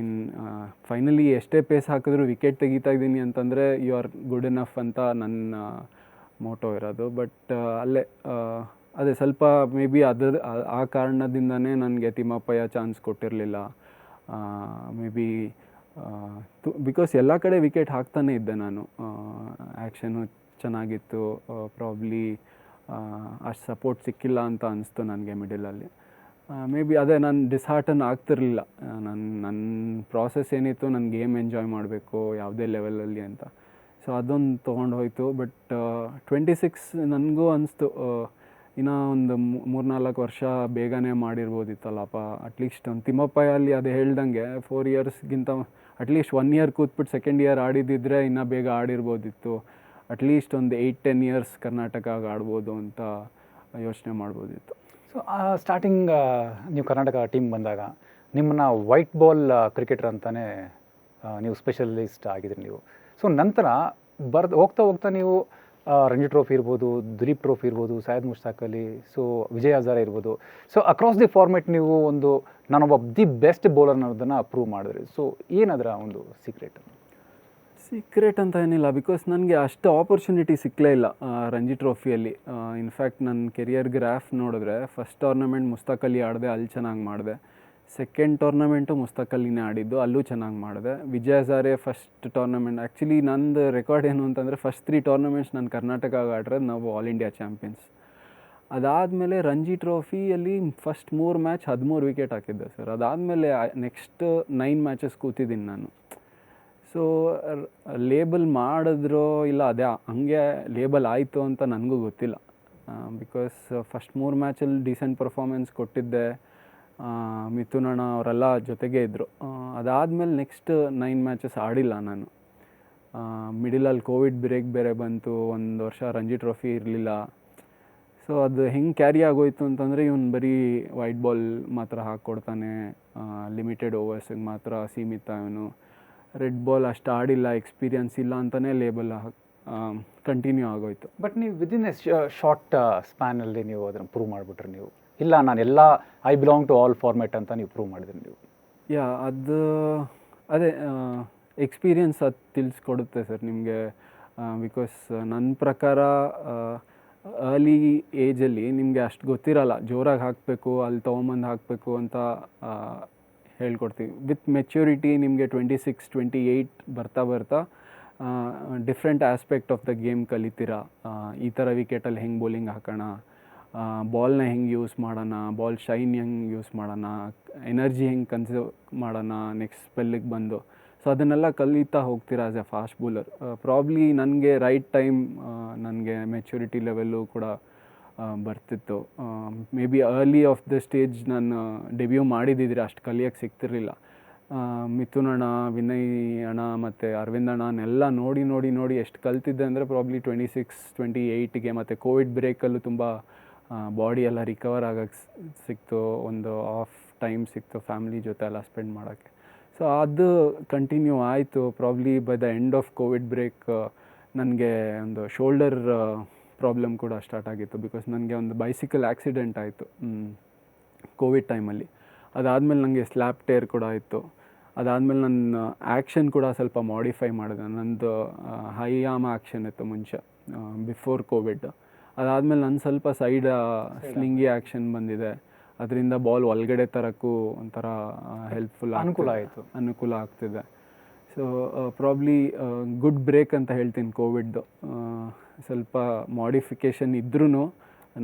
ಫೈನಲಿ ಎಷ್ಟೇ ಪೇಸ್ ಹಾಕಿದ್ರು ವಿಕೆಟ್ ತೆಗಿತಾ ಇದ್ದೀನಿ ಅಂತಂದರೆ ಯು ಆರ್ ಗುಡ್ ಎನಫ್ ಅಂತ ನನ್ನ ಮೋಟೋ ಇರೋದು. ಬಟ್ ಅಲ್ಲೇ ಅದೇ ಸ್ವಲ್ಪ ಮೇ ಬಿ ಆ ಕಾರಣದಿಂದನೇ ನನಗೆ ತಿಮ್ಮಪ್ಪಯ್ಯ ಚಾನ್ಸ್ ಕೊಟ್ಟಿರಲಿಲ್ಲ. ಮೇ ಬಿ ಬಿಕಾಸ್ ಎಲ್ಲ ಕಡೆ ವಿಕೆಟ್ ಹಾಕ್ತಾನೇ ಇದ್ದೆ ನಾನು. ಆ್ಯಕ್ಷನು ಚೆನ್ನಾಗಿತ್ತು. ಪ್ರಾಬ್ಲಿ ಅಷ್ಟು ಸಪೋರ್ಟ್ ಸಿಕ್ಕಿಲ್ಲ ಅಂತ ಅನಿಸ್ತು ನನಗೆ ಮಿಡಲಲ್ಲಿ. ಮೇ ಬಿ ಅದೇ ನಾನು ಡಿಸ್ಹಾರ್ಟನ್ ಆಗ್ತಿರಲಿಲ್ಲ. ನನ್ನ ಪ್ರಾಸೆಸ್ ಏನಿತ್ತು, ನನ್ನ ಗೇಮ್ ಎಂಜಾಯ್ ಮಾಡಬೇಕು ಯಾವುದೇ ಲೆವೆಲಲ್ಲಿ ಅಂತ. ಸೊ ಅದೊಂದು ತೊಗೊಂಡು ಹೋಯಿತು. ಬಟ್ 26 ನನಗೂ ಅನಿಸ್ತು ಇನ್ನೂ ಒಂದು 3-4 ವರ್ಷ ಬೇಗನೆ ಮಾಡಿರ್ಬೋದಿತ್ತಲ್ಲಪ್ಪ. ಅಟ್ಲೀಸ್ಟ್ ಒಂದು ತಿಮ್ಮಪ್ಪಯ್ಯಲ್ಲಿ ಅದು ಹೇಳ್ದಂಗೆ 4 ಇಯರ್ಸ್ಗಿಂತ ಅಟ್ಲೀಸ್ಟ್ 1 ಇಯರ್ ಕೂತ್ಬಿಟ್ಟು ಸೆಕೆಂಡ್ ಇಯರ್ ಆಡಿದ್ದಿದ್ರೆ ಇನ್ನೂ ಬೇಗ ಆಡಿರ್ಬೋದಿತ್ತು. ಅಟ್ಲೀಸ್ಟ್ ಒಂದು 8-10 ಇಯರ್ಸ್ ಕರ್ನಾಟಕಗೆ ಆಡ್ಬೋದು ಅಂತ ಯೋಚನೆ ಮಾಡ್ಬೋದಿತ್ತು. ಸೊ ಸ್ಟಾರ್ಟಿಂಗ್ ನೀವು ಕರ್ನಾಟಕ ಟೀಮ್ ಬಂದಾಗ ನಿಮ್ಮನ್ನ ವೈಟ್ ಬಾಲ್ ಕ್ರಿಕೆಟರ್ ಅಂತಲೇ ನೀವು ಸ್ಪೆಷಲಿಸ್ಟ್ ಆಗಿದ್ರಿ ನೀವು. ಸೊ ನಂತರ ಹೋಗ್ತಾ ಹೋಗ್ತಾ ನೀವು ರಂಜಿ ಟ್ರೋಫಿ ಇರ್ಬೋದು, ದಿಲೀಪ್ ಟ್ರೋಫಿ ಇರ್ಬೋದು, ಸೈಯದ್ ಮುಷ್ತಾಕ್ ಅಲಿ, ಸೊ ವಿಜಯ್ ಹಜಾರೆ ಇರ್ಬೋದು. ಸೊ ಅಕ್ರಾಸ್ ದಿ ಫಾರ್ಮೆಟ್ ನೀವು ಒಂದು ನಾನೊಬ್ಬ ದಿ ಬೆಸ್ಟ್ ಬೌಲರ್ ಅನ್ನೋದನ್ನು ಪ್ರೂವ್ ಮಾಡಿದ್ರಿ. ಸೊ ಏನದರ ಒಂದು ಸೀಕ್ರೆಟ್ ಅಂತ ಏನಿಲ್ಲ. ಬಿಕಾಸ್ ನನಗೆ ಅಷ್ಟು ಆಪರ್ಚುನಿಟಿ ಸಿಕ್ಕಲೇ ಇಲ್ಲ ರಂಜಿ ಟ್ರೋಫಿಯಲ್ಲಿ. ಇನ್ಫ್ಯಾಕ್ಟ್ ನನ್ನ ಕೆರಿಯರ್ ಗ್ರಾಫ್ ನೋಡಿದ್ರೆ ಫಸ್ಟ್ ಟೂರ್ನಮೆಂಟ್ ಮುಸ್ತಾಕ್ ಅಲಿ ಆಡಿದೆ, ಅಲ್ಲಿ ಚೆನ್ನಾಗಿ ಮಾಡಿದೆ. ಸೆಕೆಂಡ್ ಟೂರ್ನಮೆಂಟು ಮುಸ್ತಾಕ್ ಅಲಿನೇ ಆಡಿದ್ದು, ಅಲ್ಲೂ ಚೆನ್ನಾಗಿ ಮಾಡಿದೆ. Vijay Hazare first tournament. Actually ನಂದು ರೆಕಾರ್ಡ್ ಏನು ಅಂತಂದರೆ ಫಸ್ಟ್ 3 ಟೂರ್ನಮೆಂಟ್ಸ್ ನಾನು ಕರ್ನಾಟಕಗೆ ಆಡಿರೋದು ನಾವು ಆಲ್ ಇಂಡಿಯಾ ಚಾಂಪಿಯನ್ಸ್. ಅದಾದಮೇಲೆ ರಂಜಿ ಟ್ರೋಫಿಯಲ್ಲಿ ಫಸ್ಟ್ 3 ಮ್ಯಾಚ್ 13 ವಿಕೆಟ್ ಹಾಕಿದ್ದೆ ಸರ್. ಅದಾದಮೇಲೆ ನೆಕ್ಸ್ಟ್ 9 ಮ್ಯಾಚಸ್ ಕೂತಿದ್ದೀನಿ ನಾನು. ಸೊ ಲೇಬಲ್ ಮಾಡಿದ್ರೋ ಇಲ್ಲ ಅದೇ ಹಂಗೆ ಲೇಬಲ್ ಆಯಿತು ಅಂತ ನನಗೂ ಗೊತ್ತಿಲ್ಲ. ಬಿಕಾಸ್ ಫಸ್ಟ್ 3 ಮ್ಯಾಚಲ್ಲಿ ಡೀಸೆಂಟ್ ಪರ್ಫಾರ್ಮೆನ್ಸ್ ಕೊಟ್ಟಿದ್ದೆ. ಮಿಥುನ್ ಅಣ್ಣ ಅವರೆಲ್ಲ ಜೊತೆಗೇ ಇದ್ದರು. ಅದಾದಮೇಲೆ ನೆಕ್ಸ್ಟ್ 9 ಮ್ಯಾಚಸ್ ಆಡಿಲ್ಲ ನಾನು. ಮಿಡಲಲ್ಲಿ ಕೋವಿಡ್ ಬ್ರೇಕ್ ಬೇರೆ ಬಂತು, 1 ವರ್ಷ ರಂಜಿ ಟ್ರೋಫಿ ಇರಲಿಲ್ಲ. ಸೊ ಅದು ಹೆಂಗೆ ಕ್ಯಾರಿ ಆಗೋಯ್ತು ಅಂತಂದರೆ ಇವನು ಬರೀ ವೈಟ್ ಬಾಲ್ ಮಾತ್ರ ಹಾಕ್ಕೊಡ್ತಾನೆ, ಲಿಮಿಟೆಡ್ ಓವರ್ಸಿಗೆ ಮಾತ್ರ ಸೀಮಿತ ಇವನು, ರೆಡ್ ಬಾಲ್ ಅಷ್ಟು ಆಡಿಲ್ಲ, ಎಕ್ಸ್ಪೀರಿಯನ್ಸ್ ಇಲ್ಲ ಅಂತಲೇ ಲೇಬಲ್ ಕಂಟಿನ್ಯೂ ಆಗೋಯ್ತು. ಬಟ್ ನೀವು ವಿದಿನ್ ಎ ಶಾರ್ಟ್ ಸ್ಪ್ಯಾನಲ್ಲಿ ನೀವು ಅದನ್ನು ಪ್ರೂವ್ ಮಾಡಿಬಿಟ್ರೆ ನೀವು, ಇಲ್ಲ ನಾನು ಎಲ್ಲ I belong to all format ಅಂತ ನೀವು ಪ್ರೂವ್ ಮಾಡಿದ್ರಿ ನೀವು. ಯಾ, ಅದು ಅದೇ ಎಕ್ಸ್ಪೀರಿಯನ್ಸ್ ಅದು ತಿಳಿಸ್ಕೊಡುತ್ತೆ ಸರ್ ನಿಮಗೆ. ಬಿಕಾಸ್ ನನ್ನ ಪ್ರಕಾರ ಅರ್ಲಿ ಏಜಲ್ಲಿ ನಿಮಗೆ ಅಷ್ಟು ಗೊತ್ತಿರಲ್ಲ, ಜೋರಾಗಿ ಹಾಕಬೇಕು, ಅಲ್ಲಿ ತೊಗೊಂಬಂದು ಹಾಕಬೇಕು ಅಂತ ಹೇಳ್ಕೊಡ್ತೀವಿ. ವಿತ್ ಮೆಚ್ಯೂರಿಟಿ ನಿಮಗೆ 26, 28 ಬರ್ತಾ ಬರ್ತಾ different aspect of the game ಕಲಿತೀರಾ. ಈ ಥರ ವಿಕೆಟಲ್ಲಿ ಹೆಂಗೆ ಬೌಲಿಂಗ್ ಹಾಕೋಣ, ಬಾಲ್ನ ಹೆಂಗೆ ಯೂಸ್ ಮಾಡೋಣ, ಬಾಲ್ ಶೈನ್ ಹೆಂಗೆ ಯೂಸ್ ಮಾಡೋಣ, ಎನರ್ಜಿ ಹೆಂಗೆ ಕನ್ಸರ್ವ್ ಮಾಡೋಣ ನೆಕ್ಸ್ಟ್ ಸ್ಪೆಲ್ಲಿಗೆ ಬಂದು. ಸೊ ಅದನ್ನೆಲ್ಲ ಕಲಿತಾ ಹೋಗ್ತೀರಾ as A fast bowler. Probably ನನಗೆ ರೈಟ್ ಟೈಮ್ ನನಗೆ ಮೆಚ್ಯೂರಿಟಿ ಲೆವೆಲ್ಲು ಕೂಡ ಬರ್ತಿತ್ತು. May be early of the stage ನಾನು ಡೆಬ್ಯೂ ಮಾಡಿದ್ದಿದ್ರೆ ಅಷ್ಟು ಕಲಿಯೋಕ್ಕೆ ಸಿಗ್ತಿರಲಿಲ್ಲ. ಮಿಥುನ್ ಅಣ್ಣ, ವಿನಯ್ ಅಣ್ಣ ಮತ್ತು ಅರವಿಂದ್ ಅಣ್ಣನೆಲ್ಲ ನೋಡಿ ನೋಡಿ ನೋಡಿ ಎಷ್ಟು ಕಲ್ತಿದ್ದೆ ಅಂದರೆ ಪ್ರಾಬ್ಲಿ 26, 28ಗೆ. ಮತ್ತು ಕೋವಿಡ್ ಬ್ರೇಕಲ್ಲೂ ತುಂಬ ಬಾಡಿ ಎಲ್ಲ ರಿಕವರ್ ಆಗೋಕ್ಕೆ ಸಿಕ್ತು, ಒಂದು ಆಫ್ ಟೈಮ್ ಸಿಕ್ತು ಫ್ಯಾಮಿಲಿ ಜೊತೆ ಎಲ್ಲ ಸ್ಪೆಂಡ್ ಮಾಡೋಕ್ಕೆ. ಸೊ ಅದು ಕಂಟಿನ್ಯೂ ಆಯಿತು. Probably by the end of Covid break ನನಗೆ ಒಂದು ಶೋಲ್ಡರ್ ಪ್ರಾಬ್ಲಮ್ ಕೂಡ ಸ್ಟಾರ್ಟ್ ಆಗಿತ್ತು. ಬಿಕಾಸ್ ನನಗೆ ಒಂದು ಬೈಸಿಕಲ್ ಆ್ಯಕ್ಸಿಡೆಂಟ್ ಆಯಿತು ಕೋವಿಡ್ ಟೈಮಲ್ಲಿ. ಅದಾದಮೇಲೆ ನನಗೆ ಸ್ಲ್ಯಾಪ್ ಟೇರ್ ಕೂಡ ಆಯಿತು. ಅದಾದಮೇಲೆ ನನ್ನ ಆ್ಯಕ್ಷನ್ ಕೂಡ ಸ್ವಲ್ಪ ಮಾಡಿಫೈ ಮಾಡಿದೆ. ನನ್ನದು ಹೈ ಆರ್ಮ್ ಆ್ಯಕ್ಷನ್ ಇತ್ತು ಮುಂಚೆ ಬಿಫೋರ್ ಕೋವಿಡ್. ಅದಾದಮೇಲೆ ನನ್ನ ಸ್ವಲ್ಪ ಸೈಡ್ ಸ್ಲಿಂಗಿ ಆ್ಯಕ್ಷನ್ ಬಂದಿದೆ. ಅದರಿಂದ ಬಾಲ್ ಒಳಗಡೆ ತರೋಕ್ಕೂ ಒಂಥರ ಹೆಲ್ಪ್ಫುಲ್ ಅನುಕೂಲ ಆಗ್ತಿದೆ. ಸೊ ಪ್ರಾಬ್ಲಿ ಗುಡ್ ಬ್ರೇಕ್ ಅಂತ ಹೇಳ್ತೀನಿ ಕೋವಿಡ್ದು. ಸ್ವಲ್ಪ ಮಾಡಿಫಿಕೇಷನ್ ಇದ್ರೂ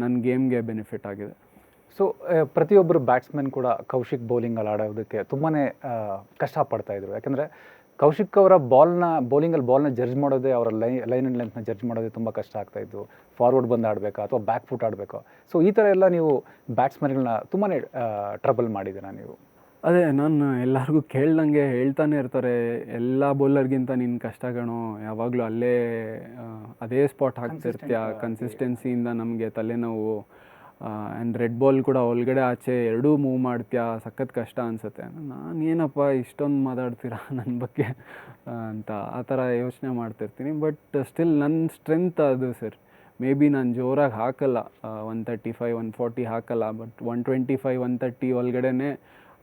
ನನ್ನ ಗೇಮ್ಗೆ ಬೆನಿಫಿಟ್ ಆಗಿದೆ. ಸೊ ಪ್ರತಿಯೊಬ್ಬರು ಬ್ಯಾಟ್ಸ್ಮನ್ ಕೂಡ ಕೌಶಿಕ್ ಬೌಲಿಂಗಲ್ಲಿ ಆಡೋದಕ್ಕೆ ತುಂಬಾ ಕಷ್ಟಪಡ್ತಾಯಿದ್ರು. ಯಾಕಂದರೆ ಕೌಶಿಕ್ ಅವರ ಬೌಲಿಂಗಲ್ಲಿ ಬಾಲ್ನ ಜಡ್ಜ್ ಮಾಡೋದೇ, ಅವರ ಲೈನ್ ಆ್ಯಂಡ್ ಲೆಂತ್ನ ಜಡ್ಜ್ ಮಾಡೋದೇ ತುಂಬ ಕಷ್ಟ ಆಗ್ತಾಯಿತ್ತು. ಫಾರ್ವರ್ಡ್ ಬಂದು ಆಡಬೇಕಾ ಅಥವಾ ಬ್ಯಾಕ್ ಫುಟ್ ಆಡಬೇಕಾ? ಸೊ ಈ ಥರ ಎಲ್ಲ ನೀವು ಬ್ಯಾಟ್ಸ್ಮನ್ಗಳನ್ನ ತುಂಬಾ ಟ್ರಬಲ್ ಮಾಡಿದ್ದೀರಾ ನೀವು. ಅದೇ ನಾನು ಎಲ್ಲರಿಗೂ ಕೇಳ್ದಂಗೆ ಹೇಳ್ತಾನೆ ಇರ್ತಾರೆ, ಎಲ್ಲ ಬೌಲರ್ಗಿಂತ ನಿನ್ನ ಕಷ್ಟ ಕಣೋ, ಯಾವಾಗಲೂ ಅದೇ ಸ್ಪಾಟ್ ಹಾಕ್ತಿರ್ತೀಯ, ಕನ್ಸಿಸ್ಟೆನ್ಸಿಯಿಂದ ನಮಗೆ ತಲೆನೋವು. ಆ್ಯಂಡ್ ರೆಡ್ ಬಾಲ್ ಕೂಡ ಒಳಗಡೆ ಆಚೆ ಎರಡೂ ಮೂವ್ ಮಾಡ್ತೀಯಾ, ಸಖತ್ ಕಷ್ಟ ಅನಿಸುತ್ತೆ. ನಾನೇನಪ್ಪ ಇಷ್ಟೊಂದು ಮಾತಾಡ್ತೀರಾ ನನ್ನ ಬಗ್ಗೆ ಅಂತ ಆ ಥರ ಯೋಚನೆ ಮಾಡ್ತಿರ್ತೀನಿ. ಬಟ್ ಸ್ಟಿಲ್ ನನ್ನ ಸ್ಟ್ರೆಂತ್ ಅದು ಸರ್. ಮೇ ಬಿ ನಾನು ಜೋರಾಗಿ ಹಾಕಲ್ಲ, 135, 140 ಹಾಕಲ್ಲ. ಬಟ್ 125, 130 ಒಳಗಡೆ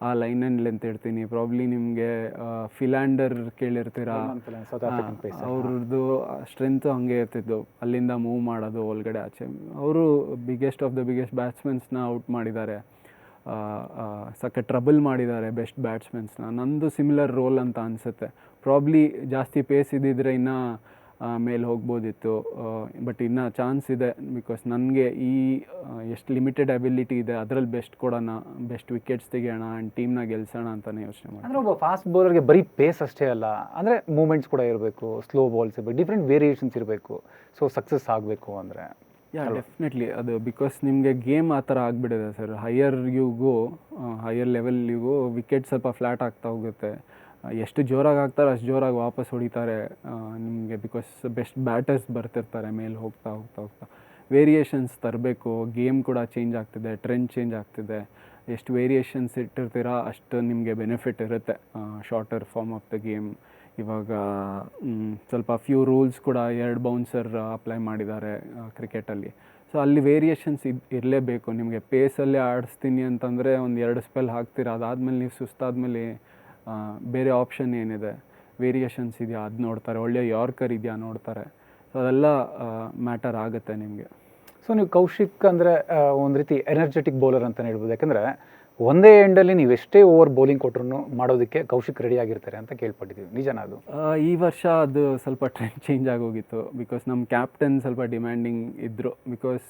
ಆ ಲೈನ್ ಆ್ಯಂಡ್ ಲೆಂತ್ ಇಡ್ತೀನಿ. ಪ್ರಾಬ್ಲಿ ನಿಮಗೆ ಫಿಲ್ಯಾಂಡರ್ ಕೇಳಿರ್ತೀರಾ, ಅವ್ರದ್ದು ಸ್ಟ್ರೆಂತು ಹಾಗೆ ಇರ್ತಿದ್ದು, ಅಲ್ಲಿಂದ ಮೂವ್ ಮಾಡೋದು ಒಳಗಡೆ ಆಚೆ. ಅವರು ಬಿಗ್ಗೆಸ್ಟ್ ಆಫ್ ದ ಬಿಗ್ಗೆಸ್ಟ್ ಬ್ಯಾಟ್ಸ್ಮನ್ಸ್ನ ಔಟ್ ಮಾಡಿದ್ದಾರೆ, ಸಖತ್ ಟ್ರಬಲ್ ಮಾಡಿದ್ದಾರೆ ಬೆಸ್ಟ್ ಬ್ಯಾಟ್ಸ್ಮನ್ಸ್ನ. ನಂದು ಸಿಮಿಲರ್ ರೋಲ್ ಅಂತ ಅನಿಸುತ್ತೆ. ಪ್ರಾಬ್ಲಿ ಜಾಸ್ತಿ ಪೇಸ್ ಇದ್ದಿದ್ರೆ ಇನ್ನೂ ಮೇಲೆ ಹೋಗ್ಬೋದಿತ್ತು. ಬಟ್ ಇನ್ನೂ ಚಾನ್ಸ್ ಇದೆ. ಬಿಕಾಸ್ ನನಗೆ ಎಷ್ಟು ಲಿಮಿಟೆಡ್ ಅಬಿಲಿಟಿ ಇದೆ ಅದರಲ್ಲಿ ಬೆಸ್ಟ್ ಕೊಡೋಣ, ಬೆಸ್ಟ್ ವಿಕೆಟ್ಸ್ ತೆಗಿಯೋಣ ಆ್ಯಂಡ್ ಟೀಮ್ನ ಗೆಲ್ಸೋಣ ಅಂತಲೇ ಯೋಚನೆ ಮಾಡಿ. ಅಂದರೆ ಒಬ್ಬ ಫಾಸ್ಟ್ ಬೌಲರ್ಗೆ ಬರೀ ಪೇಸ್ ಅಷ್ಟೇ ಅಲ್ಲ, ಅಂದರೆ ಮೂಮೆಂಟ್ಸ್ ಕೂಡ ಇರಬೇಕು, ಸ್ಲೋ ಬಾಲ್ಸ್ ಇರಬೇಕು, ಡಿಫ್ರೆಂಟ್ ವೇರಿಯೇಷನ್ಸ್ ಇರಬೇಕು. ಸೊ ಸಕ್ಸಸ್ ಆಗಬೇಕು ಅಂದರೆ ಡೆಫಿನೆಟ್ಲಿ ಅದು. ಬಿಕಾಸ್ ನಿಮಗೆ ಗೇಮ್ ಆ ಥರ ಆಗಿಬಿಟ್ಟಿದೆ ಸರ್. ಹೈಯರ್ ಲೆವೆಲ್ಗೂ ವಿಕೆಟ್ ಸ್ವಲ್ಪ ಫ್ಲ್ಯಾಟ್ ಆಗ್ತಾ ಹೋಗುತ್ತೆ. ಎಷ್ಟು ಜೋರಾಗಿ ಆಗ್ತಾರೆ ಅಷ್ಟು ಜೋರಾಗಿ ವಾಪಸ್ ಹೊಡಿತಾರೆ ನಿಮಗೆ. ಬಿಕಾಸ್ ಬೆಸ್ಟ್ ಬ್ಯಾಟರ್ಸ್ ಬರ್ತಿರ್ತಾರೆ ಮೇಲೆ ಹೋಗ್ತಾ ಹೋಗ್ತಾ ಹೋಗ್ತಾ. ವೇರಿಯೇಷನ್ಸ್ ತರಬೇಕು. ಗೇಮ್ ಕೂಡ ಚೇಂಜ್ ಆಗ್ತಿದೆ, ಟ್ರೆಂಡ್ ಚೇಂಜ್ ಆಗ್ತಿದೆ. ಎಷ್ಟು ವೇರಿಯೇಷನ್ಸ್ ಇಟ್ಟಿರ್ತೀರಾ ಅಷ್ಟು ನಿಮಗೆ ಬೆನಿಫಿಟ್ ಇರುತ್ತೆ shorter form of the game. ಇವಾಗ ಸ್ವಲ್ಪ ಫ್ಯೂ ರೂಲ್ಸ್ ಕೂಡ 2 ಬೌನ್ಸರ್ ಅಪ್ಲೈ ಮಾಡಿದ್ದಾರೆ ಕ್ರಿಕೆಟಲ್ಲಿ. ಸೊ ಅಲ್ಲಿ ವೇರಿಯೇಷನ್ಸ್ ಇರಲೇಬೇಕು. ನಿಮಗೆ ಪೇಸಲ್ಲೇ ಆಡಿಸ್ತೀನಿ ಅಂತಂದರೆ ಒಂದು 2 ಸ್ಪೆಲ್ ಹಾಕ್ತೀರಾ, ಅದಾದಮೇಲೆ ನೀವು ಸುಸ್ತಾದ್ಮೇಲೆ ಬೇರೆ ಆಪ್ಷನ್ ಏನಿದೆ, ವೇರಿಯೇಷನ್ಸ್ ಇದೆಯಾ ಅದು ನೋಡ್ತಾರೆ, ಒಳ್ಳೆಯ ಯಾರ್ಕರ್ ಇದೆಯಾ ನೋಡ್ತಾರೆ. ಸೊ ಅದೆಲ್ಲ ಮ್ಯಾಟರ್ ಆಗುತ್ತೆ ನಿಮಗೆ. ಸೊ ನೀವು ಕೌಶಿಕ್ ಅಂದರೆ ಒಂದು ರೀತಿ ಎನರ್ಜೆಟಿಕ್ ಬೌಲರ್ ಅಂತಲೇ ಹೇಳ್ಬೋದು. ಯಾಕಂದರೆ ಒಂದೇ ಎಂಡಲ್ಲಿ ನೀವು ಎಷ್ಟೇ ಓವರ್ ಬೌಲಿಂಗ್ ಕೊಟ್ಟರು ಮಾಡೋದಕ್ಕೆ ಕೌಶಿಕ್ ರೆಡಿ ಆಗಿರ್ತಾರೆ ಅಂತ ಕೇಳ್ಪಟ್ಟಿದ್ದೀವಿ. ನಿಜನಾ ಅದು? ಈ ವರ್ಷ ಅದು ಸ್ವಲ್ಪ ಟ್ರೆಂಡ್ ಚೇಂಜ್ ಆಗೋಗಿತ್ತು. ಬಿಕಾಸ್ ನಮ್ಮ ಕ್ಯಾಪ್ಟನ್ ಸ್ವಲ್ಪ ಡಿಮ್ಯಾಂಡಿಂಗ್ ಇದ್ದರು. ಬಿಕಾಸ್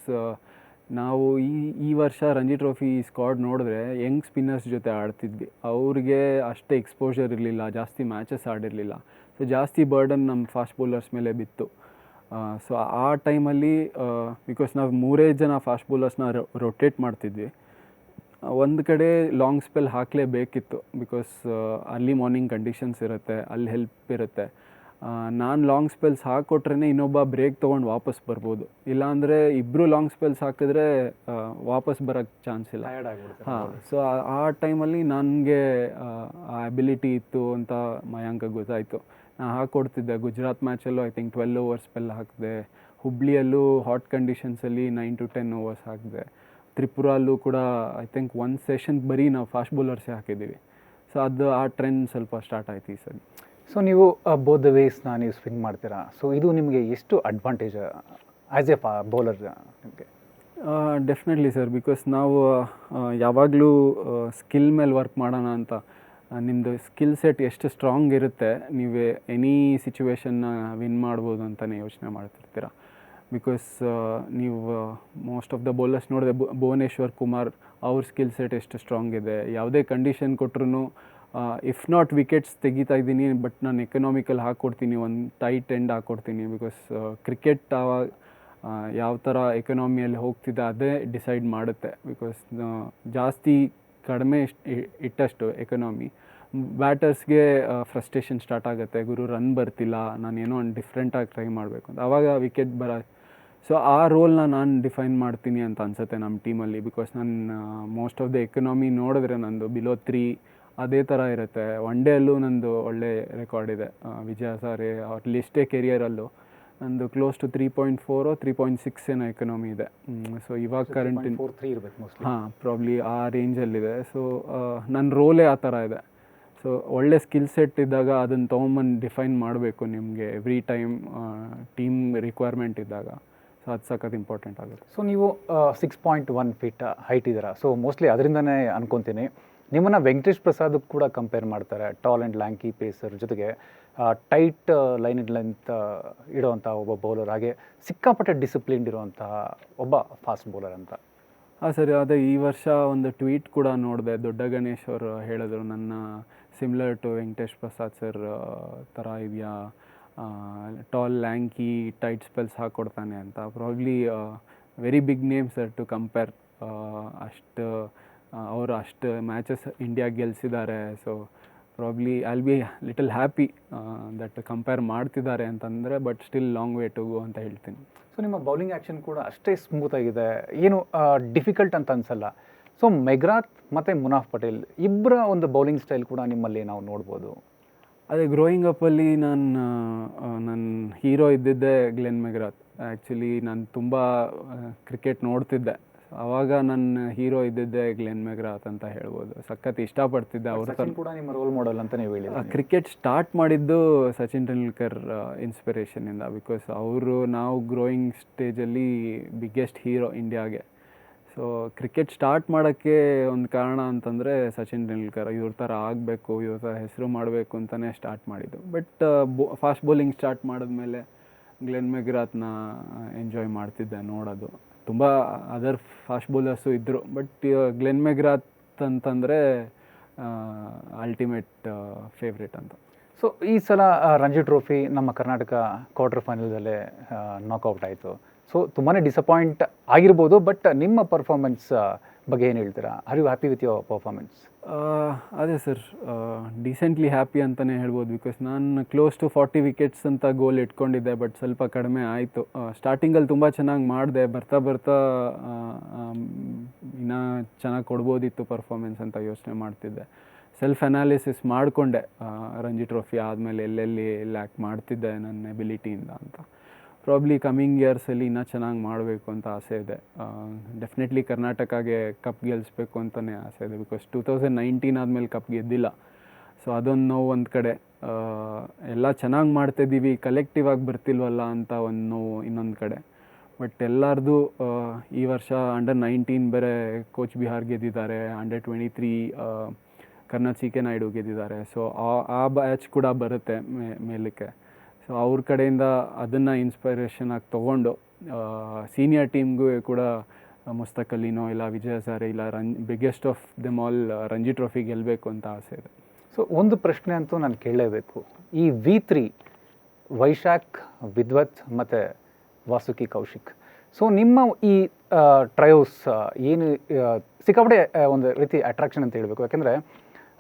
ನಾವು ಈ ವರ್ಷ ರಂಜಿ ಟ್ರೋಫಿ ಸ್ಕ್ವಾಡ್ ನೋಡಿದ್ರೆ ಯಂಗ್ ಸ್ಪಿನ್ನರ್ಸ್ ಜೊತೆ ಆಡ್ತಿದ್ವಿ. ಅವ್ರಿಗೆ ಅಷ್ಟೇ ಎಕ್ಸ್ಪೋಜರ್ ಇರಲಿಲ್ಲ, ಜಾಸ್ತಿ ಮ್ಯಾಚಸ್ ಆಡಿರಲಿಲ್ಲ. ಸೊ ಜಾಸ್ತಿ ಬರ್ಡನ್ ನಮ್ಮ ಫಾಸ್ಟ್ ಬೌಲರ್ಸ್ ಮೇಲೆ ಬಿತ್ತು. ಸೊ ಆ ಟೈಮಲ್ಲಿ ಬಿಕಾಸ್ ನಾವು 3 ಜನ ಫಾಸ್ಟ್ ಬೌಲರ್ಸ್ನ ರೊಟೇಟ್ ಮಾಡ್ತಿದ್ವಿ. ಒಂದು ಕಡೆ ಲಾಂಗ್ ಸ್ಪೆಲ್ ಹಾಕಲೇಬೇಕಿತ್ತು. ಬಿಕಾಸ್ ಅರ್ಲಿ ಮಾರ್ನಿಂಗ್ ಕಂಡೀಷನ್ಸ್ ಇರುತ್ತೆ, ಅಲ್ಲಿ ಹೆಲ್ಪ್ ಇರುತ್ತೆ. ನಾನು ಲಾಂಗ್ ಸ್ಪೆಲ್ಸ್ ಹಾಕ್ಕೊಟ್ರೆ ಇನ್ನೊಬ್ಬ ಬ್ರೇಕ್ ತೊಗೊಂಡು ವಾಪಸ್ ಬರ್ಬೋದು. ಇಲ್ಲಾಂದರೆ ಇಬ್ಬರು ಲಾಂಗ್ ಸ್ಪೆಲ್ಸ್ ಹಾಕಿದ್ರೆ ವಾಪಸ್ ಬರೋಕ್ಕೆ ಚಾನ್ಸ್ ಇಲ್ಲ. ಹಾಂ, ಸೊ ಆ ಟೈಮಲ್ಲಿ ನನಗೆ ಆ ಅಬಿಲಿಟಿ ಇತ್ತು ಅಂತ ಮಯಾಂಕ ಗೊತ್ತಾಯಿತು. ನಾನು ಹಾಕ್ಕೊಡ್ತಿದ್ದೆ. ಗುಜರಾತ್ ಮ್ಯಾಚಲ್ಲೂ ಐ ಥಿಂಕ್ 12 ಓವರ್ಸ್ ಸ್ಪೆಲ್ ಹಾಕಿದೆ. ಹುಬ್ಳಿಯಲ್ಲೂ ಹಾಟ್ ಕಂಡೀಷನ್ಸಲ್ಲಿ 9 to 10 ಓವರ್ಸ್ ಹಾಕಿದೆ. ತ್ರಿಪುರಲ್ಲೂ ಕೂಡ ಐ ಥಿಂಕ್ 1 ಸೆಷನ್ ಬರೀ ನಾವು ಫಾಸ್ಟ್ ಬೌಲರ್ಸೇ ಹಾಕಿದ್ದೀವಿ. ಸೊ ಅದು ಆ ಟ್ರೆಂಡ್ ಸ್ವಲ್ಪ ಸ್ಟಾರ್ಟ್ ಆಯ್ತು ಈ ಸರಿ. ಸೊ ನೀವು ಬೋತ್ ದ ವೇಸ್ನ ನೀವು ಸ್ವಿಂಗ್ ಮಾಡ್ತೀರಾ. ಸೊ ಇದು ನಿಮಗೆ ಎಷ್ಟು ಅಡ್ವಾಂಟೇಜ್ ಆ್ಯಸ್ ಎ ಬೌಲರ್ ನಿಮಗೆ? ಡೆಫಿನೆಟ್ಲಿ ಸರ್, ಬಿಕಾಸ್ ನಾವು ಯಾವಾಗಲೂ ಸ್ಕಿಲ್ ಮೇಲೆ ವರ್ಕ್ ಮಾಡೋಣ ಅಂತ. ನಿಮ್ಮದು ಸ್ಕಿಲ್ ಸೆಟ್ ಎಷ್ಟು ಸ್ಟ್ರಾಂಗ್ ಇರುತ್ತೆ, ನೀವೇ ಎನಿ ಸಿಚುವೇಶನ್ನ ವಿನ್ ಮಾಡ್ಬೋದು ಅಂತಲೇ ಯೋಚನೆ ಮಾಡ್ತಿರ್ತೀರ. ಬಿಕಾಸ್ ನೀವು ಮೋಸ್ಟ್ ಆಫ್ ದ ಬೌಲರ್ಸ್ ನೋಡಿದೆ, ಭುವನೇಶ್ವರ್ ಕುಮಾರ್ ಅವ್ರ ಸ್ಕಿಲ್ ಸೆಟ್ ಎಷ್ಟು ಸ್ಟ್ರಾಂಗ್ ಇದೆ. ಯಾವುದೇ ಕಂಡೀಷನ್ ಕೊಟ್ರು ಇಫ್ ನಾಟ್ ವಿಕೆಟ್ಸ್ ತೆಗಿತಾ ಇದ್ದೀನಿ, ಬಟ್ ನಾನು ಎಕನಾಮಿಕಲ್ ಹಾಕ್ಕೊಡ್ತೀನಿ, ಒಂದು ಟೈಟ್ ಎಂಡ್ ಹಾಕ್ಕೊಡ್ತೀನಿ. ಬಿಕಾಸ್ ಕ್ರಿಕೆಟ್ ಆವಾಗ ಯಾವ ಥರ ಎಕನಾಮಿಯಲ್ಲಿ ಹೋಗ್ತಿದೆ ಅದೇ ಡಿಸೈಡ್ ಮಾಡುತ್ತೆ. ಬಿಕಾಸ್ ಜಾಸ್ತಿ ಕಡಿಮೆ ಇಟ್ಟಷ್ಟು ಎಕನಾಮಿ ಬ್ಯಾಟರ್ಸ್ಗೆ ಫ್ರಸ್ಟ್ರೇಷನ್ ಸ್ಟಾರ್ಟ್ ಆಗುತ್ತೆ. ಗುರು ರನ್ ಬರ್ತಿಲ್ಲ, ನಾನೇನೋ ಒಂದು ಡಿಫ್ರೆಂಟಾಗಿ ಟ್ರೈ ಮಾಡಬೇಕು ಅಂತ. ಆವಾಗ ವಿಕೆಟ್ ಸೊ ಆ ರೋಲ್ನ ನಾನು ಡಿಫೈನ್ ಮಾಡ್ತೀನಿ ಅಂತ ಅನಿಸುತ್ತೆ ನಮ್ಮ ಟೀಮಲ್ಲಿ. ಬಿಕಾಸ್ ನಾನು ಮೋಸ್ಟ್ ಆಫ್ ದ ಎಕನಾಮಿ ನೋಡಿದ್ರೆ ನಂದು ಬಿಲೋ 3 ಅದೇ ಥರ ಇರುತ್ತೆ. ಒನ್ ಡೇಯಲ್ಲೂ ನಂದು ಒಳ್ಳೆ ರೆಕಾರ್ಡ್ ಇದೆ. ವಿಜಯ ಹಜಾರೆ ಅಟ್ಲೀಸ್ಟೇ ಕೆರಿಯರಲ್ಲೂ ನಂದು ಕ್ಲೋಸ್ ಟು 3.4 3.6 ಏನೋ ಎಕನಾಮಿ ಇದೆ. ಸೊ ಇವಾಗ ಕರೆಂಟ್ ಪ್ರಾಬ್ಲಿ ಆ ರೇಂಜಲ್ಲಿದೆ. ಸೊ ನನ್ನ ರೋಲೇ ಆ ಥರ ಇದೆ. ಸೊ ಒಳ್ಳೆ ಸ್ಕಿಲ್ ಸೆಟ್ ಇದ್ದಾಗ ಅದನ್ನು ತೊಗೊಂಬಂದು ಡಿಫೈನ್ ಮಾಡಬೇಕು ನಿಮಗೆ ಎವ್ರಿ ಟೈಮ್ ಟೀಮ್ ರಿಕ್ವೈರ್ಮೆಂಟ್ ಇದ್ದಾಗ. ಸೊ ಅದು ಸಖತ್ ಇಂಪಾರ್ಟೆಂಟ್ ಆಗುತ್ತೆ. ಸೊ ನೀವು 6.1 ಫೀಟ್ ಹೈಟ್ ಇದ್ದೀರಾ. ಸೊ ಮೋಸ್ಟ್ಲಿ ಅದರಿಂದನೇ ಅನ್ಕೊತೀನಿ ನಿಮ್ಮನ್ನು ವೆಂಕಟೇಶ್ ಪ್ರಸಾದ್ ಕೂಡ ಕಂಪೇರ್ ಮಾಡ್ತಾರೆ. ಟಾಲ್ ಆ್ಯಂಡ್ ಲ್ಯಾಂಕಿ ಪೇಸರ್ ಜೊತೆಗೆ ಟೈಟ್ ಲೈನ್ ಲೆಂತ್ ಇಡುವಂಥ ಒಬ್ಬ ಬೌಲರ್, ಹಾಗೆ ಸಿಕ್ಕಾಪಟ್ಟೆ ಡಿಸಿಪ್ಲಿನ್ಡ್ ಇರುವಂತಹ ಒಬ್ಬ ಫಾಸ್ಟ್ ಬೌಲರ್ ಅಂತ. ಹಾಂ ಸರಿ, ಅದೇ ಈ ವರ್ಷ ಒಂದು ಟ್ವೀಟ್ ಕೂಡ ನೋಡಿದೆ. ದೊಡ್ಡ ಗಣೇಶ್ ಅವರು ಹೇಳಿದ್ರು, ನನ್ನ similar to Venkatesh Prasad sir ಥರ ಇದೆಯಾ, ಟಾಲ್ ಲ್ಯಾಂಕಿ ಟೈಟ್ ಸ್ಪೆಲ್ಸ್ ಹಾಕ್ಕೊಡ್ತಾನೆ ಅಂತ. Probably very big name sir to compare. ಅವರು ಅಷ್ಟು ಮ್ಯಾಚಸ್ ಇಂಡಿಯಾ ಗೆಲ್ಲಿಸಿದ್ದಾರೆ. So probably I will be little happy that compare ಮಾಡ್ತಿದ್ದಾರೆ ಅಂತಂದರೆ, but still long way to go ಅಂತ ಹೇಳ್ತೀನಿ. ಸೊ ನಿಮ್ಮ ಬೌಲಿಂಗ್ ಆ್ಯಕ್ಷನ್ ಕೂಡ ಅಷ್ಟೇ ಸ್ಮೂತ್ ಆಗಿದೆ, ಏನು ಡಿಫಿಕಲ್ಟ್ ಅಂತ ಅನಿಸಲ್ಲ. ಸೊ ಮೆಗ್ರಾತ್ ಮತ್ತು ಮುನಾಫ್ ಪಟೇಲ್ ಇಬ್ಬರ ಒಂದು ಬೌಲಿಂಗ್ ಸ್ಟೈಲ್ ಕೂಡ ನಿಮ್ಮಲ್ಲಿ ನಾವು ನೋಡ್ಬೋದು. ಅದೇ ಗ್ರೋಯಿಂಗ್ ಅಪ್ಪಲ್ಲಿ ನನ್ನ ಹೀರೋ ಇದ್ದಿದ್ದೆ ಗ್ಲೆನ್ ಮೆಗ್ರಾತ್. ಆ್ಯಕ್ಚುಲಿ ನಾನು ತುಂಬ ಕ್ರಿಕೆಟ್ ನೋಡ್ತಿದ್ದೆ, ಆವಾಗ ನನ್ನ ಹೀರೋ ಇದ್ದಿದ್ದೆ ಗ್ಲೆನ್ ಮೆಗ್ರಾತ್ ಅಂತ ಹೇಳ್ಬೋದು. ಸಖತ್ ಇಷ್ಟಪಡ್ತಿದ್ದೆ ಅವ್ರ ಕೂಡ ನಿಮ್ಮ ರೋಲ್ ಮಾಡೆಲ್ ಅಂತ ನೀವು ಹೇಳಿ. ಕ್ರಿಕೆಟ್ ಸ್ಟಾರ್ಟ್ ಮಾಡಿದ್ದು ಸಚಿನ್ ತೆಂಡೂಲ್ಕರ್ ಇನ್ಸ್ಪಿರೇಷನಿಂದ. ಬಿಕಾಸ್ ಅವರು ನಾವು ಗ್ರೋಯಿಂಗ್ ಸ್ಟೇಜಲ್ಲಿ ಬಿಗ್ಗೆಸ್ಟ್ ಹೀರೋ ಇಂಡಿಯಾಗೆ. ಸೊ ಕ್ರಿಕೆಟ್ ಸ್ಟಾರ್ಟ್ ಮಾಡೋಕ್ಕೆ ಒಂದು ಕಾರಣ ಅಂತಂದರೆ ಸಚಿನ್ ತೆಂಡೂಲ್ಕರ್. ಇವ್ರ ಥರ ಆಗಬೇಕು, ಇವ್ರ ಥರ ಹೆಸರು ಮಾಡಬೇಕು ಅಂತಲೇ ಸ್ಟಾರ್ಟ್ ಮಾಡಿದ್ದು. ಬಟ್ ಫಾಸ್ಟ್ ಬೌಲಿಂಗ್ ಸ್ಟಾರ್ಟ್ ಮಾಡಿದ್ಮೇಲೆ ಗ್ಲೆನ್ ಮೆಗ್ರಾತ್ನ ಎಂಜಾಯ್ ಮಾಡ್ತಿದ್ದೆ ನೋಡೋದು. ತುಂಬ ಅದರ್ ಫಾಸ್ಟ್ ಬೌಲರ್ಸು ಇದ್ದರು, ಬಟ್ ಗ್ಲೆನ್ ಮೆಗ್ರಾತ್ ಅಂತಂದರೆ ಅಲ್ಟಿಮೇಟ್ ಫೇವ್ರೇಟ್ ಅಂತ. ಸೊ ಈ ಸಲ ರಂಜಿ ಟ್ರೋಫಿ ನಮ್ಮ ಕರ್ನಾಟಕ ಕ್ವಾರ್ಟರ್ ಫೈನಲ್ದಲ್ಲೇ ನಾಕ್ಔಟ್ ಆಯಿತು. ಸೊ ತುಂಬಾ ಡಿಸಪಾಯಿಂಟ್ ಆಗಿರ್ಬೋದು, ಬಟ್ ನಿಮ್ಮ ಪರ್ಫಾರ್ಮೆನ್ಸ್ ಬಗ್ಗೆ ಏನು ಹೇಳ್ತೀರಾ? Are you happy with your performance? ಅದೇ ಸರ್, ಡಿಸೆಂಟ್ಲಿ ಹ್ಯಾಪಿ ಅಂತಲೇ ಹೇಳ್ಬೋದು. ಬಿಕಾಸ್ ನಾನು ಕ್ಲೋಸ್ ಟು 40 ವಿಕೆಟ್ಸ್ ಅಂತ ಗೋಲ್ ಇಟ್ಕೊಂಡಿದ್ದೆ, ಬಟ್ ಸ್ವಲ್ಪ ಕಡಿಮೆ ಆಯಿತು. ಸ್ಟಾರ್ಟಿಂಗಲ್ಲಿ ತುಂಬ ಚೆನ್ನಾಗಿ ಮಾಡಿದೆ, ಬರ್ತಾ ಬರ್ತಾ ಇನ್ನೂ ಚೆನ್ನಾಗಿ ಕೊಡ್ಬೋದಿತ್ತು ಪರ್ಫಾರ್ಮೆನ್ಸ್ ಅಂತ ಯೋಚನೆ ಮಾಡ್ತಿದ್ದೆ. ಸೆಲ್ಫ್ ಅನಾಲಿಸಿಸ್ ಮಾಡಿಕೊಂಡೆ ರಂಜಿ ಟ್ರೋಫಿ ಆದಮೇಲೆ ಎಲ್ಲೆಲ್ಲಿ ಲ್ಯಾಕ್ ಮಾಡ್ತಿದ್ದೆ ನನ್ನ ಎಬಿಲಿಟಿಯಿಂದ ಅಂತ. ಪ್ರಾಬ್ಲಿ ಕಮಿಂಗ್ ಇಯರ್ಸಲ್ಲಿ ಇನ್ನೂ ಚೆನ್ನಾಗಿ ಮಾಡಬೇಕು ಅಂತ ಆಸೆ ಇದೆ. ಡೆಫಿನೆಟ್ಲಿ ಕರ್ನಾಟಕಗೆ ಕಪ್ ಗೆಲ್ಲಿಸ್ಬೇಕು ಅಂತಲೇ ಆಸೆ ಇದೆ. ಬಿಕಾಸ್ 2019 ಆದಮೇಲೆ ಕಪ್ ಗೆದ್ದಿಲ್ಲ. ಸೊ ಅದೊಂದು ನೋವು ಒಂದು ಕಡೆ. ಎಲ್ಲ ಚೆನ್ನಾಗಿ ಮಾಡ್ತಾಯಿದ್ದೀವಿ, ಕಲೆಕ್ಟಿವ್ ಆಗಿ ಬರ್ತಿಲ್ವಲ್ಲ ಅಂತ ಒಂದು ನೋವು ಇನ್ನೊಂದು ಕಡೆ. ಬಟ್ ಎಲ್ಲರದು ಈ ವರ್ಷ ಅಂಡರ್-19 ಬೇರೆ ಕೋಚ್ ಬಿಹಾರ್ ಗೆದ್ದಿದ್ದಾರೆ, ಅಂಡರ್-23 ಕರ್ನಾಟಕ ಸಿ ಕೆ ನಾಯ್ಡು ಗೆದ್ದಿದ್ದಾರೆ. ಸೊ ಆ ಬ್ಯಾಚ್ ಕೂಡ ಬರುತ್ತೆ ಮೇಲಕ್ಕೆ. ಸೊ ಅವ್ರ ಕಡೆಯಿಂದ ಅದನ್ನು ಇನ್ಸ್ಪೈರೇಷನ್ ಆಗಿ ತೊಗೊಂಡು ಸೀನಿಯರ್ ಟೀಮ್ಗೂ ಕೂಡ ಮುಸ್ತಕ್ ಅಲಿನೋ ಇಲ್ಲ ವಿಜಯ್ ಹಜಾರೆ ಇಲ್ಲ biggest of them all Ranji trophy ಗೆಲ್ಲಬೇಕು ಅಂತ ಆಸೆ ಇದೆ. ಸೊ ಒಂದು ಪ್ರಶ್ನೆ ಅಂತೂ ನಾನು ಕೇಳಲೇಬೇಕು. ಈ V3 ವೈಶಾಖ್, ವಿದ್ವತ್ ಮತ್ತು ವಾಸುಕಿ ಕೌಶಿಕ್, ಸೊ ನಿಮ್ಮ ಈ ಟ್ರಯೋಸ್ ಏನು ಸಿಕ್ಕಾಪಟ್ಟೆ ಒಂದು ರೀತಿ ಅಟ್ರಾಕ್ಷನ್ ಅಂತ ಹೇಳಬೇಕು. ಯಾಕೆಂದರೆ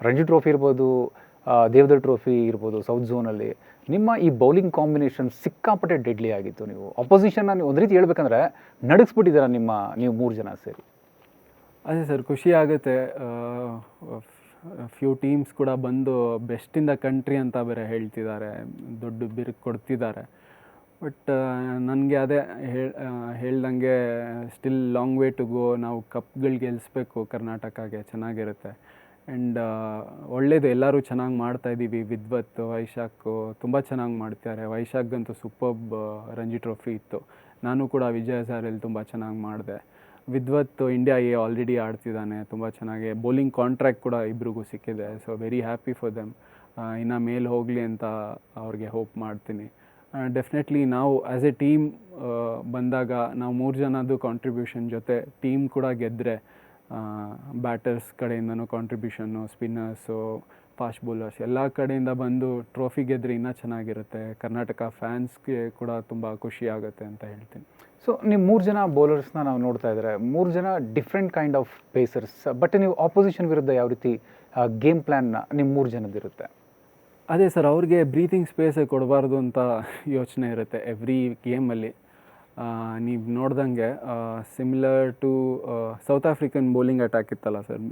ರಂಜಿ ಟ್ರೋಫಿ ಇರ್ಬೋದು, ದೇವಧರ್ ಟ್ರೋಫಿ ಇರ್ಬೋದು ಸೌತ್ ಝೋನಲ್ಲಿ ನಿಮ್ಮ ಈ ಬೌಲಿಂಗ್ ಕಾಂಬಿನೇಷನ್ ಸಿಕ್ಕಾಪಟ್ಟೆ ಡೆಡ್ಲಿ ಆಗಿತ್ತು. ನೀವು ಅಪೋಸಿಷನ್ನ ನೀವು ಒಂದು ರೀತಿ ಹೇಳ್ಬೇಕಂದ್ರೆ ನಡಗಿಸ್ಬಿಟ್ಟಿದ್ದೀರಾ ನೀವು 3 ಜನ ಸೇರಿ. ಅದೇ ಸರ್, ಖುಷಿ ಆಗುತ್ತೆ. ಫ್ಯೂ ಟೀಮ್ಸ್ ಕೂಡ ಬಂದು ಬೆಸ್ಟ್ ಇನ್ ದ ಕಂಟ್ರಿ ಅಂತ ಬೇರೆ ಹೇಳ್ತಿದ್ದಾರೆ, ದೊಡ್ಡ ಬಿರುಕು ಕೊಡ್ತಿದ್ದಾರೆ. ಬಟ್ ನನಗೆ ಅದೇ ಹೇಳ್ದಂಗೆ still long way to go. ನಾವು ಕಪ್ಗಳು ಗೆಲ್ಲಿಸ್ಬೇಕು ಕರ್ನಾಟಕಗೆ, ಚೆನ್ನಾಗಿರುತ್ತೆ. ಆ್ಯಂಡ್ ಒಳ್ಳೇದು, ಎಲ್ಲರೂ ಚೆನ್ನಾಗಿ ಮಾಡ್ತಾಯಿದ್ದೀವಿ. ವಿದ್ವತ್, ವೈಶಾಖ್ ತುಂಬ ಚೆನ್ನಾಗಿ ಮಾಡ್ತಾರೆ. ವೈಶಾಖ್ಗಂತೂ ಸೂಪರ್ಬ್ ರಂಜಿ ಟ್ರೋಫಿ ಇತ್ತು. ನಾನು ಕೂಡ ವಿಜಯ ಹಜಾರೆಯಲ್ಲಿ ತುಂಬ ಚೆನ್ನಾಗಿ ಮಾಡಿದೆ. ವಿದ್ವತ್ ಇಂಡಿಯಾ ಆಲ್ರೆಡಿ ಆಡ್ತಿದ್ದಾನೆ ತುಂಬ ಚೆನ್ನಾಗಿ. ಬೌಲಿಂಗ್ ಕಾಂಟ್ರಾಕ್ಟ್ ಕೂಡ ಇಬ್ರಿಗೂ ಸಿಕ್ಕಿದೆ. So very happy for them. ಇನ್ನು ಮೇಲೆ ಹೋಗಲಿ ಅಂತ ಅವ್ರಿಗೆ ಹೋಪ್ ಮಾಡ್ತೀನಿ. ಡೆಫಿನೆಟ್ಲಿ ನಾವು ಆ್ಯಸ್ ಎ ಟೀಮ್ ಬಂದಾಗ ನಾವು 3 ಜನದ್ದು ಕಾಂಟ್ರಿಬ್ಯೂಷನ್ ಜೊತೆ ಟೀಮ್ ಕೂಡ ಗೆದ್ದರೆ, ಬ್ಯಾಟರ್ಸ್ ಕಡೆಯಿಂದನೂ ಕಾಂಟ್ರಿಬ್ಯೂಷನ್ನು, ಸ್ಪಿನ್ನರ್ಸು, ಫಾಸ್ಟ್ ಬೌಲರ್ಸ್ ಎಲ್ಲ ಕಡೆಯಿಂದ ಬಂದು ಟ್ರೋಫಿ ಗೆದ್ದರೆ ಇನ್ನೂ ಚೆನ್ನಾಗಿರುತ್ತೆ. ಕರ್ನಾಟಕ ಫ್ಯಾನ್ಸ್ಗೆ ಕೂಡ ತುಂಬ ಖುಷಿ ಆಗುತ್ತೆ ಅಂತ ಹೇಳ್ತೀನಿ. ಸೊ ನೀವು 3 ಜನ ಬೌಲರ್ಸ್ನ ನಾವು ನೋಡ್ತಾ ಇದ್ದಾರೆ, 3 ಜನ different kind of pacers. But ನೀವು ಆಪೋಸಿಷನ್ ವಿರುದ್ಧ ಯಾವ ರೀತಿ ಗೇಮ್ ಪ್ಲ್ಯಾನ್ನ ನಿಮ್ಮ 3 ಜನದಿರುತ್ತೆ? ಅದೇ ಸರ್, ಅವ್ರಿಗೆ ಬ್ರೀತಿಂಗ್ ಸ್ಪೇಸೇ ಕೊಡಬಾರ್ದು ಅಂತ ಯೋಚನೆ ಇರುತ್ತೆ ಎವ್ರಿ ಗೇಮಲ್ಲಿ. ನೀವು ನೋಡ್ದಂಗೆ similar to South African bowling attack ಇತ್ತಲ್ಲ ಸರ್,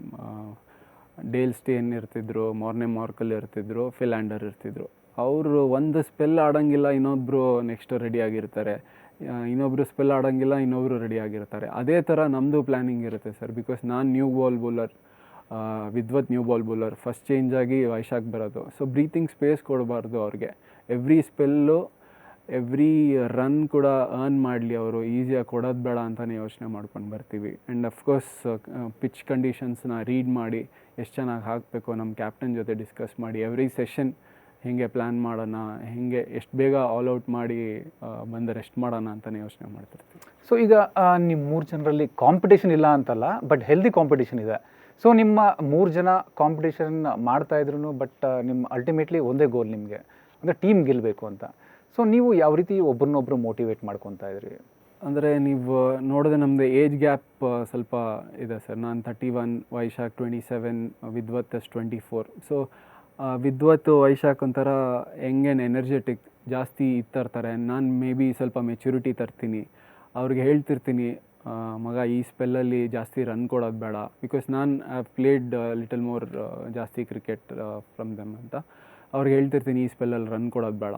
ಡೇಲ್ ಸ್ಟೇನ್ ಇರ್ತಿದ್ರು, ಮಾರ್ನೆ ಮಾರ್ಕಲ್ ಇರ್ತಿದ್ರು, ಫಿಲ್ ಆ್ಯಂಡರ್ ಇರ್ತಿದ್ರು. ಅವರು ಒಂದು ಸ್ಪೆಲ್ ಆಡೋಂಗಿಲ್ಲ, ಇನ್ನೊಬ್ಬರು ನೆಕ್ಸ್ಟ್ ರೆಡಿಯಾಗಿರ್ತಾರೆ. ಇನ್ನೊಬ್ಬರು ಸ್ಪೆಲ್ ಆಡೋಂಗಿಲ್ಲ, ಇನ್ನೊಬ್ಬರು ರೆಡಿಯಾಗಿರ್ತಾರೆ. ಅದೇ ಥರ ನಮ್ಮದು ಪ್ಲ್ಯಾನಿಂಗ್ ಇರುತ್ತೆ ಸರ್. ಬಿಕಾಸ್ ನಾನು new ball bowler, Vidwath new ball bowler, first change ಆಗಿ ವೈಶಾಖ್ ಬರೋದು. ಸೊ ಬ್ರೀತಿಂಗ್ ಸ್ಪೇಸ್ ಕೊಡಬಾರ್ದು ಅವ್ರಿಗೆ. ಎವ್ರಿ ಸ್ಪೆಲ್ಲು, ಎವ್ರಿ ರನ್ ಕೂಡ ಅರ್ನ್ ಮಾಡಲಿ ಅವರು, ಈಸಿಯಾಗಿ ಕೊಡೋದು ಬೇಡ ಅಂತಲೇ ಯೋಚನೆ ಮಾಡ್ಕೊಂಡು ಬರ್ತೀವಿ. ಆ್ಯಂಡ್ ಅಫ್ಕೋರ್ಸ್ ಪಿಚ್ ಕಂಡೀಷನ್ಸ್ನ ರೀಡ್ ಮಾಡಿ ಎಷ್ಟು ಚೆನ್ನಾಗಿ ಹಾಕಬೇಕು ನಮ್ಮ ಕ್ಯಾಪ್ಟನ್ ಜೊತೆ ಡಿಸ್ಕಸ್ ಮಾಡಿ ಎವ್ರಿ ಸೆಷನ್ ಹೇಗೆ ಪ್ಲ್ಯಾನ್ ಮಾಡೋಣ, ಹೇಗೆ ಎಷ್ಟು ಬೇಗ ಆಲ್ಔಟ್ ಮಾಡಿ ಬಂದು ರೆಸ್ಟ್ ಮಾಡೋಣ ಅಂತಲೇ ಯೋಚನೆ ಮಾಡ್ತಿರ್ತೀವಿ. ಸೊ ಈಗ ನಿಮ್ಮ 3 ಜನರಲ್ಲಿ ಕಾಂಪಿಟೇಷನ್ ಇಲ್ಲ ಅಂತಲ್ಲ, ಬಟ್ ಹೆಲ್ದಿ ಕಾಂಪಿಟೇಷನ್ ಇದೆ. ಸೊ ನಿಮ್ಮ 3 ಜನ ಕಾಂಪಿಟೇಷನ್ ಮಾಡ್ತಾಯಿದ್ರು, ಬಟ್ ನಿಮ್ಮ ಅಲ್ಟಿಮೇಟ್ಲಿ ಒಂದೇ ಗೋಲ್ ನಿಮಗೆ, ಅಂದರೆ ಟೀಮ್ ಗೆಲ್ಲಬೇಕು ಅಂತ. ಸೊ ನೀವು ಯಾವ ರೀತಿ ಒಬ್ರನ್ನೊಬ್ರು ಮೋಟಿವೇಟ್ ಮಾಡ್ಕೊತಾ ಇದ್ರಿ? ಅಂದರೆ ನೀವು ನೋಡಿದ್ರೆ ನಮ್ಮದು ಏಜ್ ಗ್ಯಾಪ್ ಸ್ವಲ್ಪ ಇದೆ ಸರ್. ನಾನು 31, ವೈಶಾಖ್ 27, ವಿದ್ವತ್ 24. ಸೊ ವಿದ್ವತ್, ವೈಶಾಖ್ ಒಂಥರ ಯಂಗ್ ಎನರ್ಜೆಟಿಕ್, ಜಾಸ್ತಿ ತರ್ತಾರೆ. ನಾನು ಮೇ ಬಿ ಸ್ವಲ್ಪ ಮೆಚ್ಯೂರಿಟಿ ತರ್ತೀನಿ. ಅವ್ರಿಗೆ ಹೇಳ್ತಿರ್ತೀನಿ, ಮಗ ಈ ಸ್ಪೆಲ್ಲಲ್ಲಿ ಜಾಸ್ತಿ ರನ್ ಕೊಡೋದು ಬೇಡ. ಬಿಕಾಸ್ ನಾನು ಪ್ಲೇಡ್ ಲಿಟಲ್ ಮೋರ್ ಜಾಸ್ತಿ ಕ್ರಿಕೆಟ್ ಫ್ರಮ್ ದೆಮ್ ಅಂತ ಅವ್ರಿಗೆ ಹೇಳ್ತಿರ್ತೀನಿ, ಈ ಸ್ಪೆಲ್ಲಲ್ಲಿ ರನ್ ಕೊಡೋದು ಬೇಡ.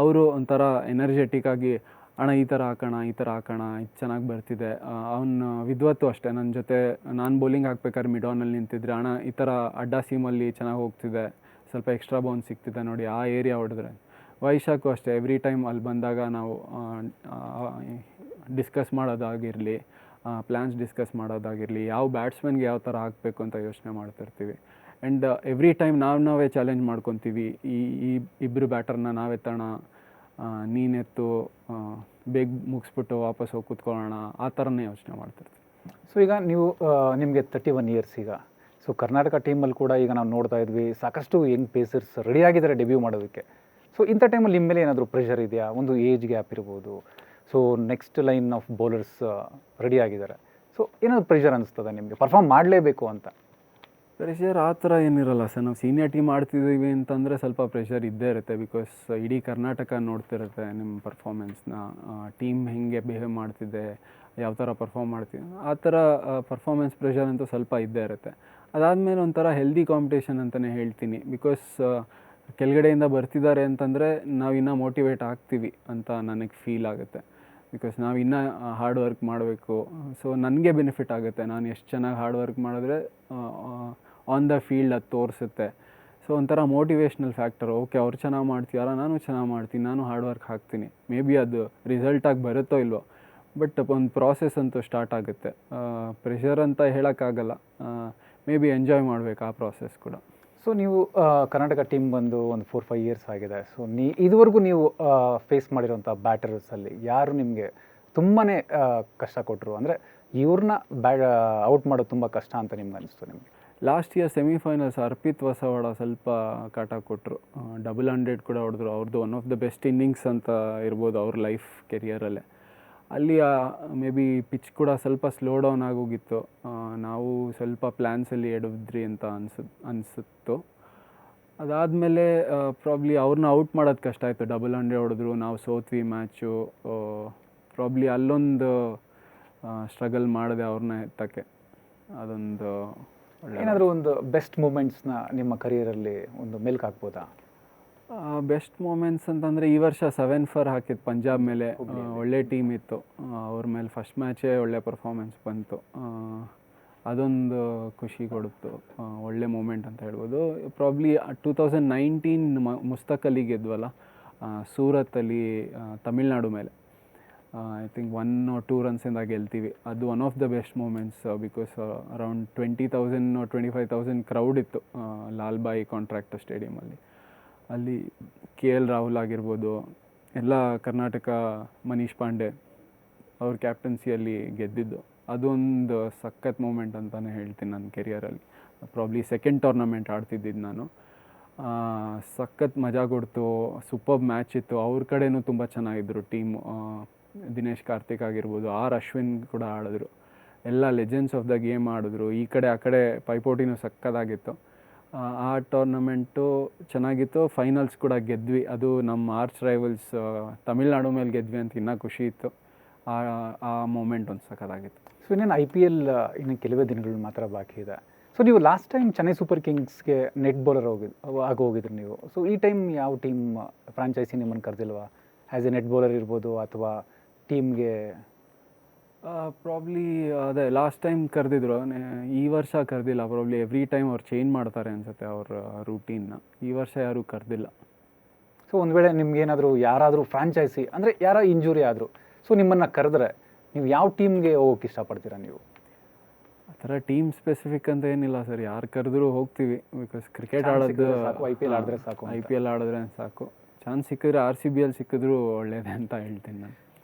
ಅವರು ಒಂಥರ ಎನರ್ಜೆಟಿಕ್ಕಾಗಿ, ಅಣ್ಣ ಈ ಥರ ಹಾಕೋಣ, ಈ ಥರ ಹಾಕೋಣ, ಇದು ಚೆನ್ನಾಗಿ ಬರ್ತಿದೆ. ಅವನು ವಿದ್ವತ್ತು ಅಷ್ಟೇ, ನನ್ನ ಜೊತೆ ನಾನು ಬೌಲಿಂಗ್ ಹಾಕ್ಬೇಕಾದ್ರೆ ಮಿಡಾನಲ್ಲಿ ನಿಂತಿದ್ರೆ, ಅಣ್ಣ ಈ ಥರ ಅಡ್ಡ ಸೀಮಲ್ಲಿ ಚೆನ್ನಾಗಿ ಹೋಗ್ತಿದೆ, ಸ್ವಲ್ಪ ಎಕ್ಸ್ಟ್ರಾ ಬೌನ್ಸ್ ಸಿಗ್ತಿದೆ ನೋಡಿ, ಆ ಏರಿಯಾ ಹೊಡೆದ್ರೆ. ವೈಶಾಖು ಅಷ್ಟೇ, ಎವ್ರಿ ಟೈಮ್ ಅಲ್ಲಿ ಬಂದಾಗ ನಾವು ಡಿಸ್ಕಸ್ ಮಾಡೋದಾಗಿರಲಿ, ಪ್ಲ್ಯಾನ್ಸ್ ಡಿಸ್ಕಸ್ ಮಾಡೋದಾಗಿರಲಿ, ಯಾವ ಬ್ಯಾಟ್ಸ್ಮನ್ಗೆ ಯಾವ ಥರ ಹಾಕಬೇಕು ಅಂತ ಯೋಚನೆ ಮಾಡ್ತಿರ್ತೀವಿ. ಆ್ಯಂಡ್ ಎವ್ರಿ ಟೈಮ್ ನಾವೇ ಚಾಲೆಂಜ್ ಮಾಡ್ಕೊತೀವಿ. ಈ ಇಬ್ಬರು ಬ್ಯಾಟರ್ನ ನಾವೆತ್ತೋಣ, ನೀನೆತ್ತು ಬೇಗ ಮುಗಿಸ್ಬಿಟ್ಟು ವಾಪಸ್ ಹೋಗಿ ಕೂತ್ಕೊಳ್ಳೋಣ, ಆ ಥರನೇ ಯೋಚನೆ ಮಾಡ್ತಿರ್ತೀವಿ. ಸೊ ಈಗ ನಿಮಗೆ 31 ಇಯರ್ಸ್ ಈಗ. ಸೊ ಕರ್ನಾಟಕ ಟೀಮಲ್ಲಿ ಕೂಡ ಈಗ ನಾವು ನೋಡ್ತಾ ಇದ್ವಿ, ಸಾಕಷ್ಟು ಯಂಗ್ ಪೇಸರ್ಸ್ ರೆಡಿಯಾಗಿದ್ದಾರೆ ಡೆಬ್ಯೂ ಮಾಡೋದಕ್ಕೆ. ಸೊ ಇಂಥ ಟೈಮಲ್ಲಿ ನಿಮ್ಮ ಮೇಲೆ ಏನಾದರೂ ಪ್ರೆಷರ್ ಇದೆಯಾ? ಒಂದು ಏಜ್ ಗ್ಯಾಪ್ ಇರ್ಬೋದು, so next line of bowlers ready ಆಗಿದ್ದಾರೆ. ಸೊ ಏನಾದರೂ ಪ್ರೆಷರ್ ಅನಿಸ್ತದೆ ನಿಮಗೆ, ಪರ್ಫಾರ್ಮ್ ಮಾಡಲೇಬೇಕು ಅಂತ? ಪ್ರೆಷರ್ ಆ ಥರ ಏನಿರಲ್ಲ ಸರ್. ನಾವು ಸೀನಿಯರ್ ಟೀಮ್ ಆಡ್ತಿದ್ದೀವಿ ಅಂತಂದರೆ ಸ್ವಲ್ಪ ಪ್ರೆಷರ್ ಇದ್ದೇ ಇರುತ್ತೆ. ಬಿಕಾಸ್ ಇಡೀ ಕರ್ನಾಟಕ ನೋಡ್ತಿರುತ್ತೆ ನಿಮ್ಮ ಪರ್ಫಾಮೆನ್ಸ್ನ, ಟೀಮ್ ಹೇಗೆ ಬಿಹೇವ್ ಮಾಡ್ತಿದ್ದೆ, ಯಾವ ಥರ ಪರ್ಫಾರ್ಮ್ ಮಾಡ್ತೀವಿ, ಆ ಥರ ಪರ್ಫಾಮೆನ್ಸ್ ಪ್ರೆಷರ್ ಅಂತೂ ಸ್ವಲ್ಪ ಇದ್ದೇ ಇರುತ್ತೆ. ಅದಾದಮೇಲೆ ಒಂಥರ ಹೆಲ್ದಿ ಕಾಂಪಿಟೇಷನ್ ಅಂತಲೇ ಹೇಳ್ತೀನಿ. ಬಿಕಾಸ್ ಕೆಳಗಡೆಯಿಂದ ಬರ್ತಿದ್ದಾರೆ ಅಂತಂದರೆ ನಾವು ಇನ್ನೂ ಮೋಟಿವೇಟ್ ಆಗ್ತೀವಿ ಅಂತ ನನಗೆ ಫೀಲ್ ಆಗುತ್ತೆ. ಬಿಕಾಸ್ ನಾವು ಇನ್ನೂ ಹಾರ್ಡ್ ವರ್ಕ್ ಮಾಡಬೇಕು. ಸೊ ನನಗೆ ಬೆನಿಫಿಟ್ ಆಗುತ್ತೆ, ನಾನು ಎಷ್ಟು ಚೆನ್ನಾಗಿ ಹಾರ್ಡ್ ವರ್ಕ್ ಮಾಡಿದ್ರೆ ಆನ್ ದ ಫೀಲ್ಡ್ ಅದು ತೋರಿಸುತ್ತೆ. ಸೊ ಒಂಥರ ಮೋಟಿವೇಶ್ನಲ್ ಫ್ಯಾಕ್ಟರ್. ಓಕೆ, ಅವ್ರು ಚೆನ್ನಾಗಿ ಮಾಡ್ತೀಯಾರ, ನಾನು ಚೆನ್ನಾಗಿ ಮಾಡ್ತೀನಿ, ನಾನು ಹಾರ್ಡ್ ವರ್ಕ್ ಹಾಕ್ತೀನಿ. ಮೇ ಬಿ ಅದು ರಿಸಲ್ಟಾಗಿ ಬರುತ್ತೋ ಇಲ್ವೋ, ಬಟ್ ಒಂದು ಪ್ರಾಸೆಸ್ ಅಂತೂ ಸ್ಟಾರ್ಟ್ ಆಗುತ್ತೆ. ಪ್ರೆಷರ್ ಅಂತ ಹೇಳೋಕ್ಕಾಗಲ್ಲ, ಮೇ ಬಿ ಎಂಜಾಯ್ ಮಾಡಬೇಕು ಆ ಪ್ರಾಸೆಸ್ ಕೂಡ. ಸೊ ನೀವು ಕರ್ನಾಟಕ ಟೀಮ್ ಬಂದು ಒಂದು 4-5 ಇಯರ್ಸ್ ಆಗಿದೆ. ಸೊ ಇದುವರೆಗೂ ನೀವು ಫೇಸ್ ಮಾಡಿರೋಂಥ ಬ್ಯಾಟರ್ಸಲ್ಲಿ ಯಾರು ನಿಮಗೆ ತುಂಬಾ ಕಷ್ಟ ಕೊಟ್ಟರು, ಅಂದರೆ ಇವ್ರನ್ನ ಔಟ್ ಮಾಡೋದು ತುಂಬ ಕಷ್ಟ ಅಂತ ನಿಮ್ಗೆ ಅನಿಸ್ತು? ನಿಮಗೆ ಲಾಸ್ಟ್ ಇಯರ್ ಸೆಮಿಫೈನಲ್ಸ್ ಅರ್ಪಿತ್ ವಸವಾಡ ಸ್ವಲ್ಪ ಕಾಟ ಕೊಟ್ಟರು. 100 ಕೂಡ ಹೊಡೆದ್ರು. ಅವ್ರದ್ದು one of the best innings ಅಂತ ಇರ್ಬೋದು ಅವ್ರ ಲೈಫ್ ಕೆರಿಯರಲ್ಲೇ. ಅಲ್ಲಿ ಮೇ ಬಿ ಪಿಚ್ ಕೂಡ ಸ್ವಲ್ಪ ಸ್ಲೋ ಡೌನ್ ಆಗೋಗಿತ್ತು. ನಾವು ಸ್ವಲ್ಪ ಪ್ಲ್ಯಾನ್ಸಲ್ಲಿ ಎಡವಿದ್ರಿ ಅಂತ ಅನಿಸುತ್ತು. ಅದಾದಮೇಲೆ ಪ್ರಾಬ್ಲಿ ಅವ್ರನ್ನ ಔಟ್ ಮಾಡೋದು ಕಷ್ಟ ಆಯಿತು. 100 ಹೊಡೆದ್ರು, ನಾವು ಸೋತ್ವಿ ಮ್ಯಾಚು. ಪ್ರಾಬ್ಲಿ ಅಲ್ಲೊಂದು ಸ್ಟ್ರಗಲ್ ಮಾಡಿದೆ ಅವ್ರನ್ನ ಎತ್ತಕ್ಕೆ. ಅದೊಂದು ಏನಾದರೂ ಒಂದು ಬೆಸ್ಟ್ ಮೂಮೆಂಟ್ಸ್ನ ನಿಮ್ಮ ಕರಿಯರಲ್ಲಿ ಒಂದು ಮೆಲ್ಕ್ ಹಾಕ್ಬೋದಾ? ಬೆಸ್ಟ್ ಮೂಮೆಂಟ್ಸ್ ಅಂತಂದರೆ ಈ ವರ್ಷ 7-4 ಹಾಕಿದ್ದು ಪಂಜಾಬ್ ಮೇಲೆ. ಒಳ್ಳೆ ಟೀಮ್ ಇತ್ತು. ಅವ್ರ ಮೇಲೆ ಫಸ್ಟ್ ಮ್ಯಾಚೇ ಒಳ್ಳೆ ಪರ್ಫಾರ್ಮೆನ್ಸ್ ಬಂತು. ಅದೊಂದು ಖುಷಿ ಕೊಡುತ್ತು. ಒಳ್ಳೆ ಮೂಮೆಂಟ್ ಅಂತ ಹೇಳ್ಬೋದು. ಪ್ರಾಬ್ಲಿ 2019 ಮುಸ್ತಕ್ ಅಲಿ ಗೆದ್ವಲ್ಲ ಸೂರತ್ತಲ್ಲಿ, ತಮಿಳ್ನಾಡು ಮೇಲೆ. ಐ ಥಿಂಕ್ 1 or 2 ರನ್ಸಿಂದ ಗೆಲ್ತೀವಿ. ಅದು one of the best moments. Because around 20,000 or 25,000 crowd ಇತ್ತು ಲಾಲ್ಬಾಯಿ ಕಾಂಟ್ರಾಕ್ಟರ್ ಸ್ಟೇಡಿಯಮಲ್ಲಿ. ಅಲ್ಲಿ KL ರಾಹುಲ್ ಆಗಿರ್ಬೋದು, ಎಲ್ಲ ಕರ್ನಾಟಕ, ಮನೀಶ್ ಪಾಂಡೆ ಅವ್ರ ಕ್ಯಾಪ್ಟನ್ಸಿಯಲ್ಲಿ ಗೆದ್ದಿದ್ದು ಅದೊಂದು ಸಖತ್ ಮೂಮೆಂಟ್ ಅಂತಲೇ ಹೇಳ್ತೀನಿ ನನ್ನ ಕೆರಿಯರಲ್ಲಿ. ಪ್ರಾಬ್ಲಿ ಸೆಕೆಂಡ್ ಟೂರ್ನಮೆಂಟ್ ಆಡ್ತಿದ್ದಿದ್ದು ನಾನು. ಸಖತ್ ಮಜಾ ಕೊಡ್ತು. ಸೂಪರ್ ಮ್ಯಾಚ್ ಇತ್ತು. ಅವ್ರ ಕಡೆನೂ ತುಂಬ ಚೆನ್ನಾಗಿದ್ದರು ಟೀಮು. ದಿನೇಶ್ ಕಾರ್ತಿಕ್ ಆಗಿರ್ಬೋದು, ಅಶ್ವಿನ್ ಕೂಡ ಆಡಿದ್ರು. ಎಲ್ಲ ಲೆಜೆಂಡ್ಸ್ ಆಫ್ ದ ಗೇಮ್ ಆಡಿದ್ರು. ಈ ಕಡೆ ಆ ಕಡೆ ಪೈಪೋಟಿನೂ ಸಕ್ಕತ್ತಾಗಿತ್ತು. ಆ ಟೂರ್ನಮೆಂಟು ಚೆನ್ನಾಗಿತ್ತು. ಫೈನಲ್ಸ್ ಕೂಡ ಗೆದ್ವಿ. ಅದು ನಮ್ಮ ಆರ್ಚ್ ರೈವಲ್ಸ್ ತಮಿಳ್ನಾಡು ಮೇಲೆ ಗೆದ್ವಿ ಅಂತ ಇನ್ನೂ ಖುಷಿ ಇತ್ತು. ಆ ಮೂಮೆಂಟ್ ಒಂದು ಸಕ್ಕತ್ತಾಗಿತ್ತು. ಸೊ ಇನ್ನೇನು IPL ಇನ್ನು ಕೆಲವೇ ದಿನಗಳು ಮಾತ್ರ ಬಾಕಿ ಇದೆ. ಸೊ ನೀವು ಲಾಸ್ಟ್ ಟೈಮ್ ಚೆನ್ನೈ ಸೂಪರ್ ಕಿಂಗ್ಸ್ಗೆ ನೆಟ್ ಬೌಲರ್ ಹೋಗಿದ್ರಿ ನೀವು. ಸೊ ಈ ಟೈಮ್ ಯಾವ ಟೀಮ್ ಫ್ರಾಂಚೈಸಿ ನಿಮ್ಮನ್ನು ಕರೆದಿಲ್ವಾ? ಆ್ಯಸ್ ಎ ನೆಟ್ ಬೌಲರ್ ಇರ್ಬೋದು ಅಥವಾ ಟೀಮ್ಗೆ? ಪ್ರಾಬ್ಲಿ ಅದೇ ಲಾಸ್ಟ್ ಟೈಮ್ ಕರೆದಿದ್ರು. ಈ ವರ್ಷ ಕರೆದಿಲ್ಲ. ಪ್ರಾಬ್ಲಿ ಎವ್ರಿ ಟೈಮ್ ಅವ್ರು ಚೇಂಜ್ ಮಾಡ್ತಾರೆ ಅನಿಸುತ್ತೆ ಅವ್ರ ರೂಟೀನ್ನ. ಈ ವರ್ಷ ಯಾರೂ ಕರೆದಿಲ್ಲ. ಸೊ ಒಂದು ವೇಳೆ ನಿಮ್ಗೇನಾದರೂ ಯಾರಾದರೂ ಫ್ರಾಂಚೈಸಿ ಅಂದರೆ ಯಾರೋ ಇಂಜುರಿ ಆದರು, ಸೊ ನಿಮ್ಮನ್ನು ಕರೆದ್ರೆ ನೀವು ಯಾವ ಟೀಮ್ಗೆ ಹೋಗೋಕ್ಕೆ ಇಷ್ಟಪಡ್ತೀರಾ ನೀವು? ಆ ಥರ ಟೀಮ್ ಸ್ಪೆಸಿಫಿಕ್ ಅಂತ ಏನಿಲ್ಲ ಸರ್. ಯಾರು ಕರೆದ್ರೂ ಹೋಗ್ತೀವಿ. ಬಿಕಾಸ್ ಕ್ರಿಕೆಟ್ ಆಡೋದು IPL ಆಡಿದ್ರೆ ಸಾಕು. IPL ಆಡಿದ್ರೆ ಸಾಕು. ಚಾನ್ಸ್ ಸಿಕ್ಕಿದ್ರೆ RCBಯಲ್ಲಿ ಸಿಕ್ಕಿದ್ರೂ ಒಳ್ಳೇದೇ ಅಂತ ಹೇಳ್ತೀನಿ ನಾನು.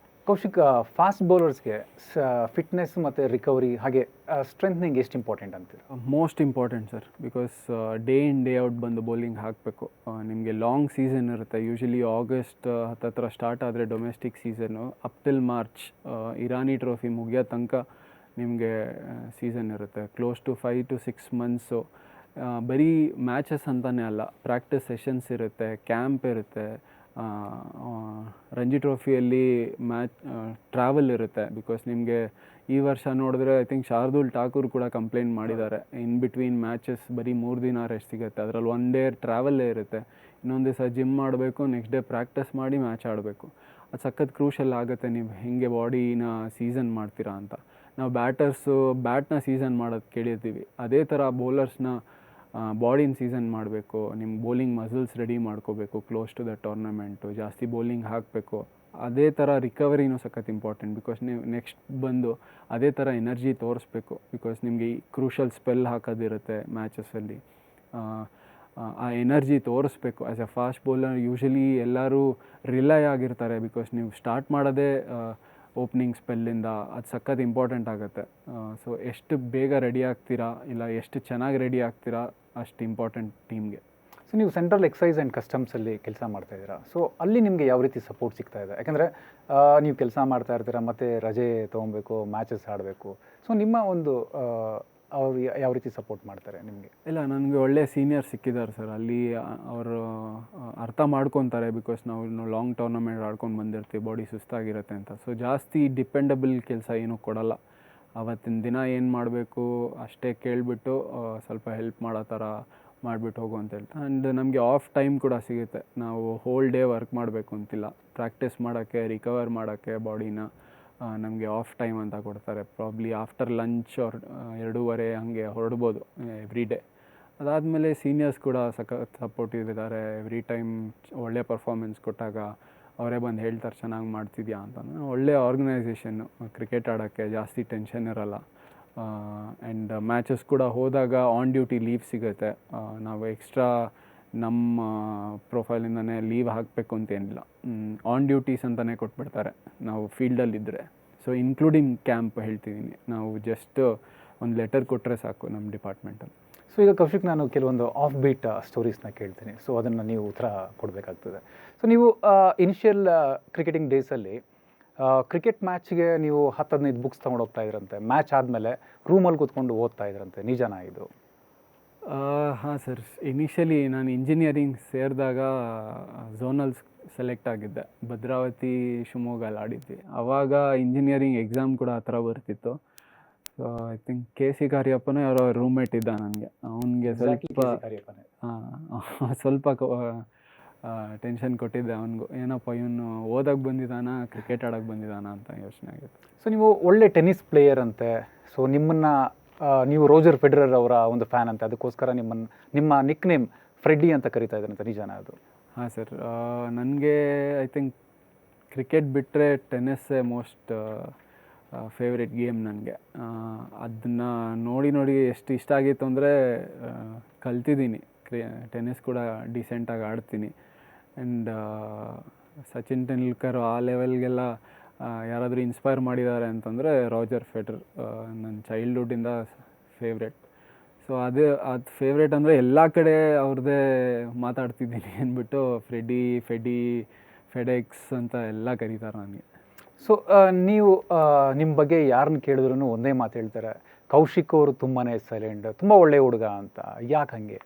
ಕೌಶಿಕ್, ಫಾಸ್ಟ್ ಬೌಲರ್ಸ್ಗೆ ಫಿಟ್ನೆಸ್ ಮತ್ತು ರಿಕವರಿ ಹಾಗೆ ಸ್ಟ್ರೆಂತ್ನಿಂಗ್ ಎಷ್ಟು ಇಂಪಾರ್ಟೆಂಟ್ ಅಂತೀರ? Most important sir. Because day in day out ಬಂದು ಬೌಲಿಂಗ್ ಹಾಕಬೇಕು. ನಿಮಗೆ ಲಾಂಗ್ ಸೀಸನ್ ಇರುತ್ತೆ. ಯೂಶಲಿ ಆಗಸ್ಟ್ ಹತ್ತತ್ರ ಸ್ಟಾರ್ಟ್ ಆದರೆ domestic season up till March. Irani trophy ಮುಗಿಯೋ ತನಕ ನಿಮಗೆ ಸೀಸನ್ ಇರುತ್ತೆ. Close to 5 to 6 months. ಬರೀ ಮ್ಯಾಚಸ್ ಅಂತಲೇ ಅಲ್ಲ, ಪ್ರಾಕ್ಟೀಸ್ ಸೆಷನ್ಸ್ ಇರುತ್ತೆ, ಕ್ಯಾಂಪ್ ಇರುತ್ತೆ. ರಂಜಿ ಟ್ರೋಫಿಯಲ್ಲಿ ಟ್ರಾವೆಲ್ ಇರುತ್ತೆ. ಬಿಕಾಸ್ ನಿಮಗೆ ಈ ವರ್ಷ ನೋಡಿದ್ರೆ ಐ ಥಿಂಕ್ ಶಾರ್ದೂಲ್ ಠಾಕೂರ್ ಕೂಡ ಕಂಪ್ಲೇಂಟ್ ಮಾಡಿದ್ದಾರೆ. ಇನ್ ಬಿಟ್ವೀನ್ ಮ್ಯಾಚಸ್ ಬರೀ 3 ದಿನ ರೆಸ್ಟ್ ಸಿಗುತ್ತೆ. ಅದರಲ್ಲಿ 1 ಡೇ ಟ್ರಾವೆಲ್ಲೇ ಇರುತ್ತೆ. ಇನ್ನೊಂದು ದಿವಸ ಜಿಮ್ ಮಾಡಬೇಕು, ನೆಕ್ಸ್ಟ್ ಡೇ ಪ್ರಾಕ್ಟೀಸ್ ಮಾಡಿ ಮ್ಯಾಚ್ ಆಡಬೇಕು. ಅದು ಸಖತ್ ಕ್ರೂಷಲ್ ಆಗುತ್ತೆ ನೀವು ಹೇಗೆ ಬಾಡಿನ ಸೀಸನ್ ಮಾಡ್ತೀರಾ ಅಂತ. ನಾವು ಬ್ಯಾಟ್ನ ಸೀಸನ್ ಮಾಡೋದು ಕೇಳಿರ್ತೀವಿ. ಅದೇ ಥರ ಬೌಲರ್ಸ್ನ ಬಾಡಿನ ಸೀಸನ್ ಮಾಡಬೇಕು. ನಿಮ್ಮ ಬೌಲಿಂಗ್ ಮಸಲ್ಸ್ ರೆಡಿ ಮಾಡ್ಕೋಬೇಕು ಕ್ಲೋಸ್ ಟು ದ ಟೂರ್ನಮೆಂಟು. ಜಾಸ್ತಿ ಬೌಲಿಂಗ್ ಹಾಕಬೇಕು. ಅದೇ ಥರ ರಿಕವರಿನೂ ಸಖತ್ ಇಂಪಾರ್ಟೆಂಟ್. ಬಿಕಾಸ್ ನೀವು ನೆಕ್ಸ್ಟ್ ಬಂದು ಅದೇ ಥರ ಎನರ್ಜಿ ತೋರಿಸ್ಬೇಕು. ಬಿಕಾಸ್ ನಿಮಗೆ ಈ ಕ್ರೂಷಲ್ ಸ್ಪೆಲ್ ಹಾಕೋದಿರುತ್ತೆ ಮ್ಯಾಚಸಲ್ಲಿ. ಆ ಎನರ್ಜಿ ತೋರಿಸ್ಬೇಕು. As A fast bowler usually ಎಲ್ಲರೂ ರಿಲೈ ಆಗಿರ್ತಾರೆ. ಬಿಕಾಸ್ ನೀವು ಸ್ಟಾರ್ಟ್ ಮಾಡೋದೇ ಓಪ್ನಿಂಗ್ ಸ್ಪೆಲ್ಲಿಂದ. ಅದು ಸಖತ್ ಇಂಪಾರ್ಟೆಂಟ್ ಆಗುತ್ತೆ. ಸೊ ಎಷ್ಟು ಬೇಗ ರೆಡಿ ಆಗ್ತೀರಾ, ಇಲ್ಲ ಎಷ್ಟು ಚೆನ್ನಾಗಿ ರೆಡಿ ಆಗ್ತೀರಾ, ಅಷ್ಟು ಇಂಪಾರ್ಟೆಂಟ್ ಟೀಮ್ಗೆ. ಸೊ ನೀವು ಸೆಂಟ್ರಲ್ ಎಕ್ಸೈಸ್ ಆ್ಯಂಡ್ ಕಸ್ಟಮ್ಸಲ್ಲಿ ಕೆಲಸ ಮಾಡ್ತಾಯಿದ್ದೀರಾ. ಸೊ ಅಲ್ಲಿ ನಿಮಗೆ ಯಾವ ರೀತಿ ಸಪೋರ್ಟ್ ಸಿಗ್ತಾ ಇದೆ? ಯಾಕಂದರೆ ನೀವು ಕೆಲಸ ಮಾಡ್ತಾ ಇರ್ತೀರಾ, ಮತ್ತು ರಜೆ ತೊಗೊಬೇಕು, ಮ್ಯಾಚಸ್ ಆಡಬೇಕು. ಸೊ ನಿಮ್ಮ ಒಂದು ಅವ್ರು ಯಾವ ರೀತಿ ಸಪೋರ್ಟ್ ಮಾಡ್ತಾರೆ ನಿಮಗೆ? ಇಲ್ಲ, ನನಗೆ ಒಳ್ಳೆ ಸೀನಿಯರ್ ಸಿಕ್ಕಿದ್ದಾರೆ ಸರ್. ಅಲ್ಲಿ ಅವರು ಅರ್ಥ ಮಾಡ್ಕೊತಾರೆ. ಬಿಕಾಸ್ ನಾವು ಲಾಂಗ್ ಟೂರ್ನಮೆಂಟ್ ಆಡ್ಕೊಂಡು ಬಂದಿರ್ತೀವಿ, ಬಾಡಿ ಸುಸ್ತಾಗಿರುತ್ತೆ ಅಂತ. ಸೊ ಜಾಸ್ತಿ ಡಿಪೆಂಡಬಲ್ ಕೆಲಸ ಏನೂ ಕೊಡಲ್ಲ. ಆವತ್ತಿನ ದಿನ ಏನು ಮಾಡಬೇಕು ಅಷ್ಟೇ ಕೇಳಿಬಿಟ್ಟು ಸ್ವಲ್ಪ ಹೆಲ್ಪ್ ಮಾಡೋ ಥರ ಮಾಡಿಬಿಟ್ಟು ಹೋಗು ಅಂತ ಹೇಳ್ತಾರೆ. ಆ್ಯಂಡ್ ನಮಗೆ ಆಫ್ ಟೈಮ್ ಕೂಡ ಸಿಗುತ್ತೆ. ನಾವು ಹೋಲ್ ಡೇ ವರ್ಕ್ ಮಾಡಬೇಕು ಅಂತಿಲ್ಲ. ಪ್ರಾಕ್ಟೀಸ್ ಮಾಡೋಕ್ಕೆ, ರಿಕವರ್ ಮಾಡೋಕ್ಕೆ ಬಾಡಿನ ನಮಗೆ ಆಫ್ ಟೈಮ್ ಅಂತ ಕೊಡ್ತಾರೆ. ಪ್ರಾಬ್ಲಿ ಆಫ್ಟರ್ ಲಂಚ್ ಆರ್ 2:30 ಹಾಗೆ ಹೊರಡ್ಬೋದು ಎವ್ರಿ ಡೇ. ಅದಾದಮೇಲೆ ಸೀನಿಯರ್ಸ್ ಕೂಡ ಸಪೋರ್ಟಿವ್ ಇದ್ದಾರೆ. ಎವ್ರಿ ಟೈಮ್ ಒಳ್ಳೆ ಪರ್ಫಾರ್ಮೆನ್ಸ್ ಕೊಟ್ಟಾಗ ಅವರೇ ಬಂದು ಹೇಳ್ತಾರೆ ಚೆನ್ನಾಗಿ ಮಾಡ್ತಿದ್ಯಾ ಅಂತ. ಒಳ್ಳೆ ಆರ್ಗನೈಸೇಷನ್ನು. ಕ್ರಿಕೆಟ್ ಆಡೋಕ್ಕೆ ಜಾಸ್ತಿ ಟೆನ್ಷನ್ ಇರೋಲ್ಲ. ಆ್ಯಂಡ್ ಮ್ಯಾಚಸ್ ಕೂಡ ಹೋದಾಗ ಆನ್ ಡ್ಯೂಟಿ ಲೀವ್ ಸಿಗುತ್ತೆ. ನಾವು ಎಕ್ಸ್ಟ್ರಾ ನಮ್ಮ ಪ್ರೊಫೈಲಿಂದನೇ ಲೀವ್ ಹಾಕಬೇಕು ಅಂತೇನಿಲ್ಲ. ಆನ್ ಡ್ಯೂಟೀಸ್ ಅಂತಲೇ ಕೊಟ್ಬಿಡ್ತಾರೆ ನಾವು ಫೀಲ್ಡಲ್ಲಿದ್ದರೆ. ಸೊ ಇನ್ಕ್ಲೂಡಿಂಗ್ ಕ್ಯಾಂಪ್ ಹೇಳ್ತಿದ್ದೀನಿ. ನಾವು ಜಸ್ಟ್ ಒಂದು ಲೆಟರ್ ಕೊಟ್ಟರೆ ಸಾಕು ನಮ್ಮ ಡಿಪಾರ್ಟ್ಮೆಂಟಲ್ಲಿ. ಸೊ ಈಗ ಕೌಶಿಕ್, ನಾನು ಕೆಲವೊಂದು ಆಫ್ ಬೀಟ್ ಸ್ಟೋರೀಸ್ನ ಕೇಳ್ತೀನಿ. ಸೊ ಅದನ್ನು ನೀವು ಉತ್ತರ ಕೊಡಬೇಕಾಗ್ತದೆ. ಸೊ ನೀವು ಇನಿಷಿಯಲ್ ಕ್ರಿಕೆಟಿಂಗ್ ಡೇಸಲ್ಲಿ ಕ್ರಿಕೆಟ್ ಮ್ಯಾಚ್ಗೆ ನೀವು 10-15 ಬುಕ್ಸ್ ತೊಗೊಂಡು ಹೋಗ್ತಾ ಇದ್ರಂತೆ. ಮ್ಯಾಚ್ ಆದಮೇಲೆ ರೂಮಲ್ಲಿ ಕೂತ್ಕೊಂಡು ಓದ್ತಾ ಇದ್ರಂತೆ. ನಿಜನಾ ಇದು? ಹಾಂ ಸರ್, ಇನಿಷಿಯಲಿ ನಾನು ಇಂಜಿನಿಯರಿಂಗ್ ಸೇರಿದಾಗ ಝೋನಲ್ ಸೆಲೆಕ್ಟ್ ಆಗಿದ್ದೆ. ಭದ್ರಾವತಿ ಶಿವಮೊಗ್ಗಲ್ಲಿ ಆಡಿದ್ವಿ. ಆವಾಗ ಇಂಜಿನಿಯರಿಂಗ್ ಎಕ್ಸಾಮ್ ಕೂಡ ಆ ಥರ ಬರ್ತಿತ್ತು. So I think K C ಕಾರ್ಯಪ್ಪನೂ ಯಾರೋ ರೂಮ್ಮೇಟ್ ಇದ್ದ ನನಗೆ. ಅವನಿಗೆ ಸ್ವಲ್ಪ ಟೆನ್ಷನ್ ಕೊಟ್ಟಿದ್ದೆ ಅವನಿಗೂ. ಏನಪ್ಪ ಇವನು ಓದಕ್ಕೆ ಬಂದಿದ್ದಾನ ಕ್ರಿಕೆಟ್ ಆಡೋಕ್ಕೆ ಬಂದಿದ್ದಾನ ಅಂತ ಯೋಚನೆ ಆಗಿತ್ತು. ಸೊ ನೀವು ಒಳ್ಳೆ ಟೆನ್ನಿಸ್ ಪ್ಲೇಯರ್ ಅಂತೆ. ಸೊ ನಿಮ್ಮನ್ನು ನೀವು ರೋಜರ್ ಫೆಡರರ್ ಅವರ ಒಂದು ಫ್ಯಾನ್ ಅಂತೆ, ಅದಕ್ಕೋಸ್ಕರ ನಿಮ್ಮ ನಿಕ್ ನೇಮ್ ಫ್ರೆಡ್ಡಿ ಅಂತ ಕರಿತಾ ಇದ್ದಾರಂತೆ, ನಿಜಾನ ಅದು? ಹಾಂ ಸರ್, ನನಗೆ ಐ ಥಿಂಕ್ ಕ್ರಿಕೆಟ್ ಬಿಟ್ಟರೆ ಟೆನ್ನಿಸ್ಸೇ ಮೋಸ್ಟ್ ಫೇವ್ರೆಟ್ ಗೇಮ್ ನನಗೆ. ಅದನ್ನು ನೋಡಿ ಎಷ್ಟು ಇಷ್ಟ ಆಗಿತ್ತು ಅಂದರೆ ಕಲ್ತಿದ್ದೀನಿ. ಟೆನ್ನಿಸ್ ಕೂಡ ಡಿಸೆಂಟಾಗಿ ಆಡ್ತೀನಿ. ಆ್ಯಂಡ್ ಸಚಿನ್ ತೆಂಡೂಲ್ಕರ್ ಆ ಲೆವೆಲ್ಗೆಲ್ಲ ಯಾರಾದರೂ ಇನ್ಸ್ಪೈರ್ ಮಾಡಿದ್ದಾರೆ ಅಂತಂದರೆ ರೋಜರ್ ಫೆಡರರ್ ನನ್ನ ಚೈಲ್ಡ್ಹುಡ್ಡಿಂದ ಫೇವ್ರೆಟ್. ಸೊ ಅದು ಫೇವ್ರೇಟ್ ಅಂದರೆ ಎಲ್ಲ ಕಡೆ ಅವ್ರದ್ದೇ ಮಾತಾಡ್ತಿದ್ದೀನಿ ಅಂದ್ಬಿಟ್ಟು ಫೆಡೆಕ್ಸ್ ಅಂತ ಎಲ್ಲ ಕರೀತಾರೆ ನನಗೆ. ಸೊ ನೀವು ನಿಮ್ಮ ಬಗ್ಗೆ ಯಾರನ್ನ ಕೇಳಿದ್ರು ಒಂದೇ ಮಾತು ಹೇಳ್ತಾರೆ, ಕೌಶಿಕ್ ಅವರು ತುಂಬಾ ಸೈಲೆಂಟ್, ತುಂಬ ಒಳ್ಳೆಯ ಹುಡುಗ ಅಂತ. ಯಾಕೆ ಹಾಗೆ?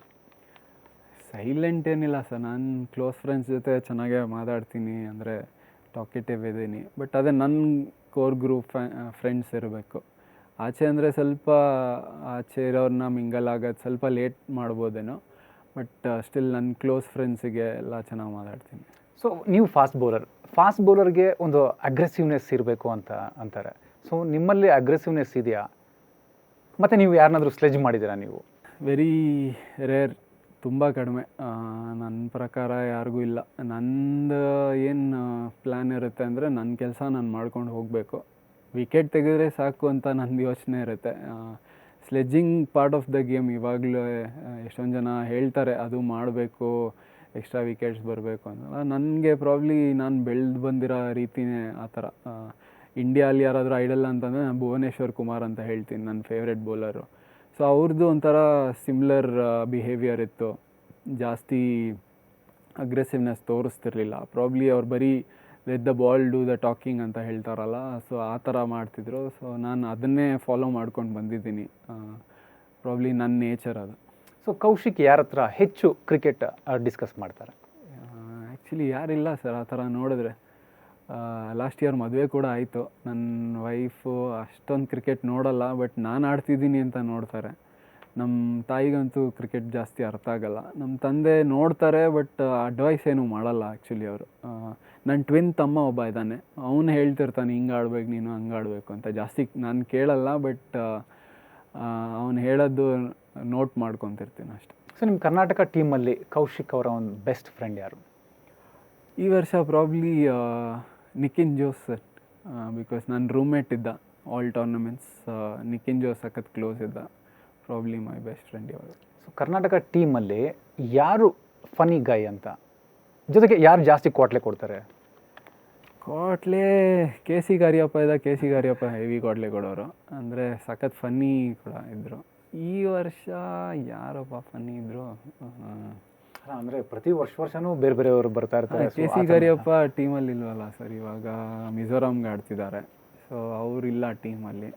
ಸೈಲೆಂಟ್ ಏನಿಲ್ಲ ಸರ್, ನಾನು ಕ್ಲೋಸ್ ಫ್ರೆಂಡ್ಸ್ ಜೊತೆ ಚೆನ್ನಾಗೇ ಮಾತಾಡ್ತೀನಿ, ಅಂದರೆ ಟಾಕೆಟಿವ್ ಇದ್ದೀನಿ. ಬಟ್ ಅದೇ ನನ್ನ ಕೋರ್ ಗ್ರೂಪ್ ಫ್ರೆಂಡ್ಸ್ ಇರಬೇಕು. ಆಚೆ ಅಂದರೆ ಸ್ವಲ್ಪ ಆಚೆ ಇರೋರನ್ನ ಮಿಂಗಲ್ ಆಗೋದು ಸ್ವಲ್ಪ ಲೇಟ್ ಮಾಡ್ಬೋದೇನೋ. ಬಟ್ ಸ್ಟಿಲ್ ನನ್ನ ಕ್ಲೋಸ್ ಫ್ರೆಂಡ್ಸಿಗೆ ಎಲ್ಲ ಚೆನ್ನಾಗಿ ಮಾತಾಡ್ತೀನಿ. ಸೊ ನೀವು ಫಾಸ್ಟ್ ಬೌಲರ್ಗೆ ಒಂದು ಅಗ್ರೆಸಿವ್ನೆಸ್ ಇರಬೇಕು ಅಂತ ಅಂತಾರೆ. ಸೊ ನಿಮ್ಮಲ್ಲಿ ಅಗ್ರೆಸಿವ್ನೆಸ್ ಇದೆಯಾ? ಮತ್ತು ನೀವು ಯಾರನ್ನಾದರೂ ಸ್ಲೆಜ್ ಮಾಡಿದ್ದೀರಾ ನೀವು? ವೆರಿ ರೇರ್, ತುಂಬ ಕಡಿಮೆ. ನನ್ನ ಪ್ರಕಾರ ಯಾರಿಗೂ ಇಲ್ಲ. ನಂದು ಏನು ಪ್ಲ್ಯಾನ್ ಇರುತ್ತೆ ಅಂದರೆ ನನ್ನ ಕೆಲಸ ನಾನು ಮಾಡ್ಕೊಂಡು ಹೋಗಬೇಕು, ವಿಕೆಟ್ ತೆಗೆದ್ರೆ ಸಾಕು ಅಂತ ನಂದು ಯೋಚನೆ ಇರುತ್ತೆ. Sledging part of the game. ಇವಾಗಲೂ ಎಷ್ಟೊಂದು ಜನ ಹೇಳ್ತಾರೆ ಅದು ಮಾಡಬೇಕು, ಎಕ್ಸ್ಟ್ರಾ ವಿಕೆಟ್ಸ್ ಬರಬೇಕು ಅಂತ. ನನಗೆ ಪ್ರಾಬ್ಲಿ ನಾನು ಬೆಳೆದು ಬಂದಿರೋ ರೀತಿಯೇ ಆ ಥರ. ಇಂಡಿಯಾಲ್ಲಿ ಯಾರಾದರೂ ಐಡಲ್ ಅಂತಂದರೆ ನಾನು ಭುವನೇಶ್ವರ್ ಕುಮಾರ್ ಅಂತ ಹೇಳ್ತೀನಿ, ನನ್ನ ಫೇವ್ರೆಟ್ ಬೌಲರು. ಸೊ ಅವ್ರದ್ದು ಒಂಥರ ಸಿಮ್ಲರ್ ಬಿಹೇವಿಯರ್ ಇತ್ತು, ಜಾಸ್ತಿ ಅಗ್ರೆಸಿವ್ನೆಸ್ ತೋರಿಸ್ತಿರ್ಲಿಲ್ಲ. ಪ್ರಾಬ್ಲಿ ಅವ್ರು ಬರೀ let the ball do the talking ಅಂತ ಹೇಳ್ತಾರಲ್ಲ, ಸೊ ಆ ಥರ ಮಾಡ್ತಿದ್ರು. ಸೊ ನಾನು ಅದನ್ನೇ ಫಾಲೋ ಮಾಡ್ಕೊಂಡು ಬಂದಿದ್ದೀನಿ. ಪ್ರಾಬ್ಲಿ ನನ್ನ ನೇಚರ್ ಅದು. ಸೊ ಕೌಶಿಕ್ ಯಾರ ಹತ್ರ ಹೆಚ್ಚು ಕ್ರಿಕೆಟ್ ಡಿಸ್ಕಸ್ ಮಾಡ್ತಾರೆ? ಆ್ಯಕ್ಚುಲಿ ಯಾರಿಲ್ಲ ಸರ್ ಆ ಥರ ನೋಡಿದ್ರೆ. ಲಾಸ್ಟ್ ಇಯರ್ ಮದುವೆ ಕೂಡ ಆಯಿತು. ನನ್ನ ವೈಫು ಅಷ್ಟೊಂದು ಕ್ರಿಕೆಟ್ ನೋಡಲ್ಲ, ಬಟ್ ನಾನು ಆಡ್ತಿದ್ದೀನಿ ಅಂತ ನೋಡ್ತಾರೆ. ನಮ್ಮ ತಾಯಿಗಂತೂ ಕ್ರಿಕೆಟ್ ಜಾಸ್ತಿ ಅರ್ಥ ಆಗಲ್ಲ. ನಮ್ಮ ತಂದೆ ನೋಡ್ತಾರೆ, ಬಟ್ ಅಡ್ವೈಸ್ ಏನೂ ಮಾಡಲ್ಲ ಆ್ಯಕ್ಚುಲಿ ಅವರು. ನನ್ನ ಟ್ವಿನ್ ತಮ್ಮ ಒಬ್ಬ ಇದ್ದಾನೆ, ಅವನು ಹೇಳ್ತಿರ್ತಾನೆ ಹಿಂಗೆ ಆಡ್ಬೇಕು ನೀನು, ಹಂಗೆ ಆಡಬೇಕು ಅಂತ. ಜಾಸ್ತಿ ನಾನು ಕೇಳಲ್ಲ, ಬಟ್ ಅವನು ಹೇಳೋದು ನೋಟ್ ಮಾಡ್ಕೊತಿರ್ತೀನಿ ಅಷ್ಟೆ. ಸೊ ನಿಮ್ಮ ಕರ್ನಾಟಕ ಟೀಮಲ್ಲಿ ಕೌಶಿಕ್ ಅವರ ಒಂದು ಬೆಸ್ಟ್ ಫ್ರೆಂಡ್ ಯಾರು? ಈ ವರ್ಷ ಪ್ರಾಬ್ಲಿ ನಿಖಿನ್ ಜೋಸ್ ಸರ್. ಬಿಕಾಸ್ ನನ್ನ ರೂಮ್ಮೇಟ್ ಇದ್ದ ಆಲ್ ಟೂರ್ನಮೆಂಟ್ಸ್. ನಿಖಿನ್ ಜೋಸ್ ಸಖತ್ ಕ್ಲೋಸ್ ಇದ್ದ, ಪ್ರಾಬ್ಲಿ ಮೈ ಬೆಸ್ಟ್ ಫ್ರೆಂಡ್ ಇವಾಗ. ಸೊ ಕರ್ನಾಟಕ ಟೀಮಲ್ಲಿ ಯಾರು ಫನಿ ಗೈ ಅಂತ, ಜೊತೆಗೆ ಯಾರು ಜಾಸ್ತಿ ಕ್ವಾಟ್ಲೆ ಕೊಡ್ತಾರೆ? ಕ್ವಾಟ್ಲೆ ಕೆ ಸಿ ಕಾರ್ಯಪ್ಪ ಹೆವಿ ಕ್ವಾಟ್ಲೆ ಕೊಡೋರು, ಅಂದರೆ ಸಖತ್ ಫನ್ನಿ ಕೂಡ ಇದ್ದರು. ಈ ವರ್ಷ ಯಾರಪ್ಪ ಫನ್ನಿ ಇದ್ದರು ಅಂದರೆ ಪ್ರತಿ ವರ್ಷನೂ ಬೇರೆ ಬೇರೆಯವರು ಬರ್ತಾ ಇರ್ತಾರೆ. ಕೆ ಸಿ ಕಾರ್ಯಪ್ಪ ಟೀಮಲ್ಲಿ ಇಲ್ವಲ್ಲ ಸರ್, ಇವಾಗ ಮಿಜೋರಾಮ್ಗೆ ಆಡ್ತಿದ್ದಾರೆ. ಸೊ ಅವರಿಲ್ಲ ಟೀಮಲ್ಲಿ.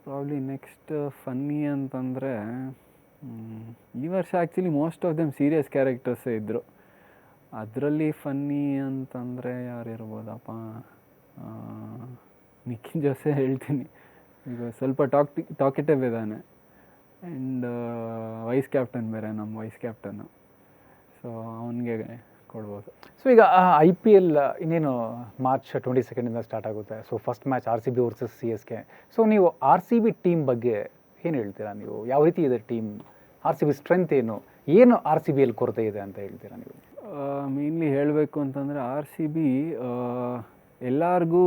ಪ್ರಾಬ್ಲಿ ನೆಕ್ಸ್ಟ್ ಫನ್ನಿ ಅಂತಂದರೆ ಈ ವರ್ಷ actually most of them serious ಕ್ಯಾರೆಕ್ಟರ್ಸೇ ಇದ್ದರು. ಅದರಲ್ಲಿ ಫನ್ನಿ ಅಂತಂದರೆ ಯಾರು ಇರ್ಬೋದಪ್ಪ? ನಿಖಿನ್ ಜೋಸೇ ಹೇಳ್ತೀನಿ, ಈಗ ಸ್ವಲ್ಪ ಟಾಕೆಟಿವ್ ಇದ್ದಾನೆ. ಆ್ಯಂಡ್ ವೈಸ್ ಕ್ಯಾಪ್ಟನ್ ಬೇರೆ, ನಮ್ಮ ವೈಸ್ ಕ್ಯಾಪ್ಟನ್ನು. ಸೊ ಅವನಿಗೆ ಕೊಡ್ಬೋದು. ಸೊ ಈಗ IPL ಇನ್ನೇನು ಮಾರ್ಚ್ 22 ಸ್ಟಾರ್ಟ್ ಆಗುತ್ತೆ. So first match RCB versus CSK. So ನೀವು RCB ಟೀಮ್ ಬಗ್ಗೆ ಏನು ಹೇಳ್ತೀರಾ ನೀವು? ಯಾವ ರೀತಿ ಇದೆ ಟೀಮ್? RCB ಸ್ಟ್ರೆಂತ್ ಏನು RCBಯಲ್ಲಿ ಕೊರತೆ ಇದೆ ಅಂತ ಹೇಳ್ತೀರಾ ನೀವು? ಮೇನ್ಲಿ ಹೇಳಬೇಕು ಅಂತಂದರೆ RCB ಎಲ್ಲರಿಗೂ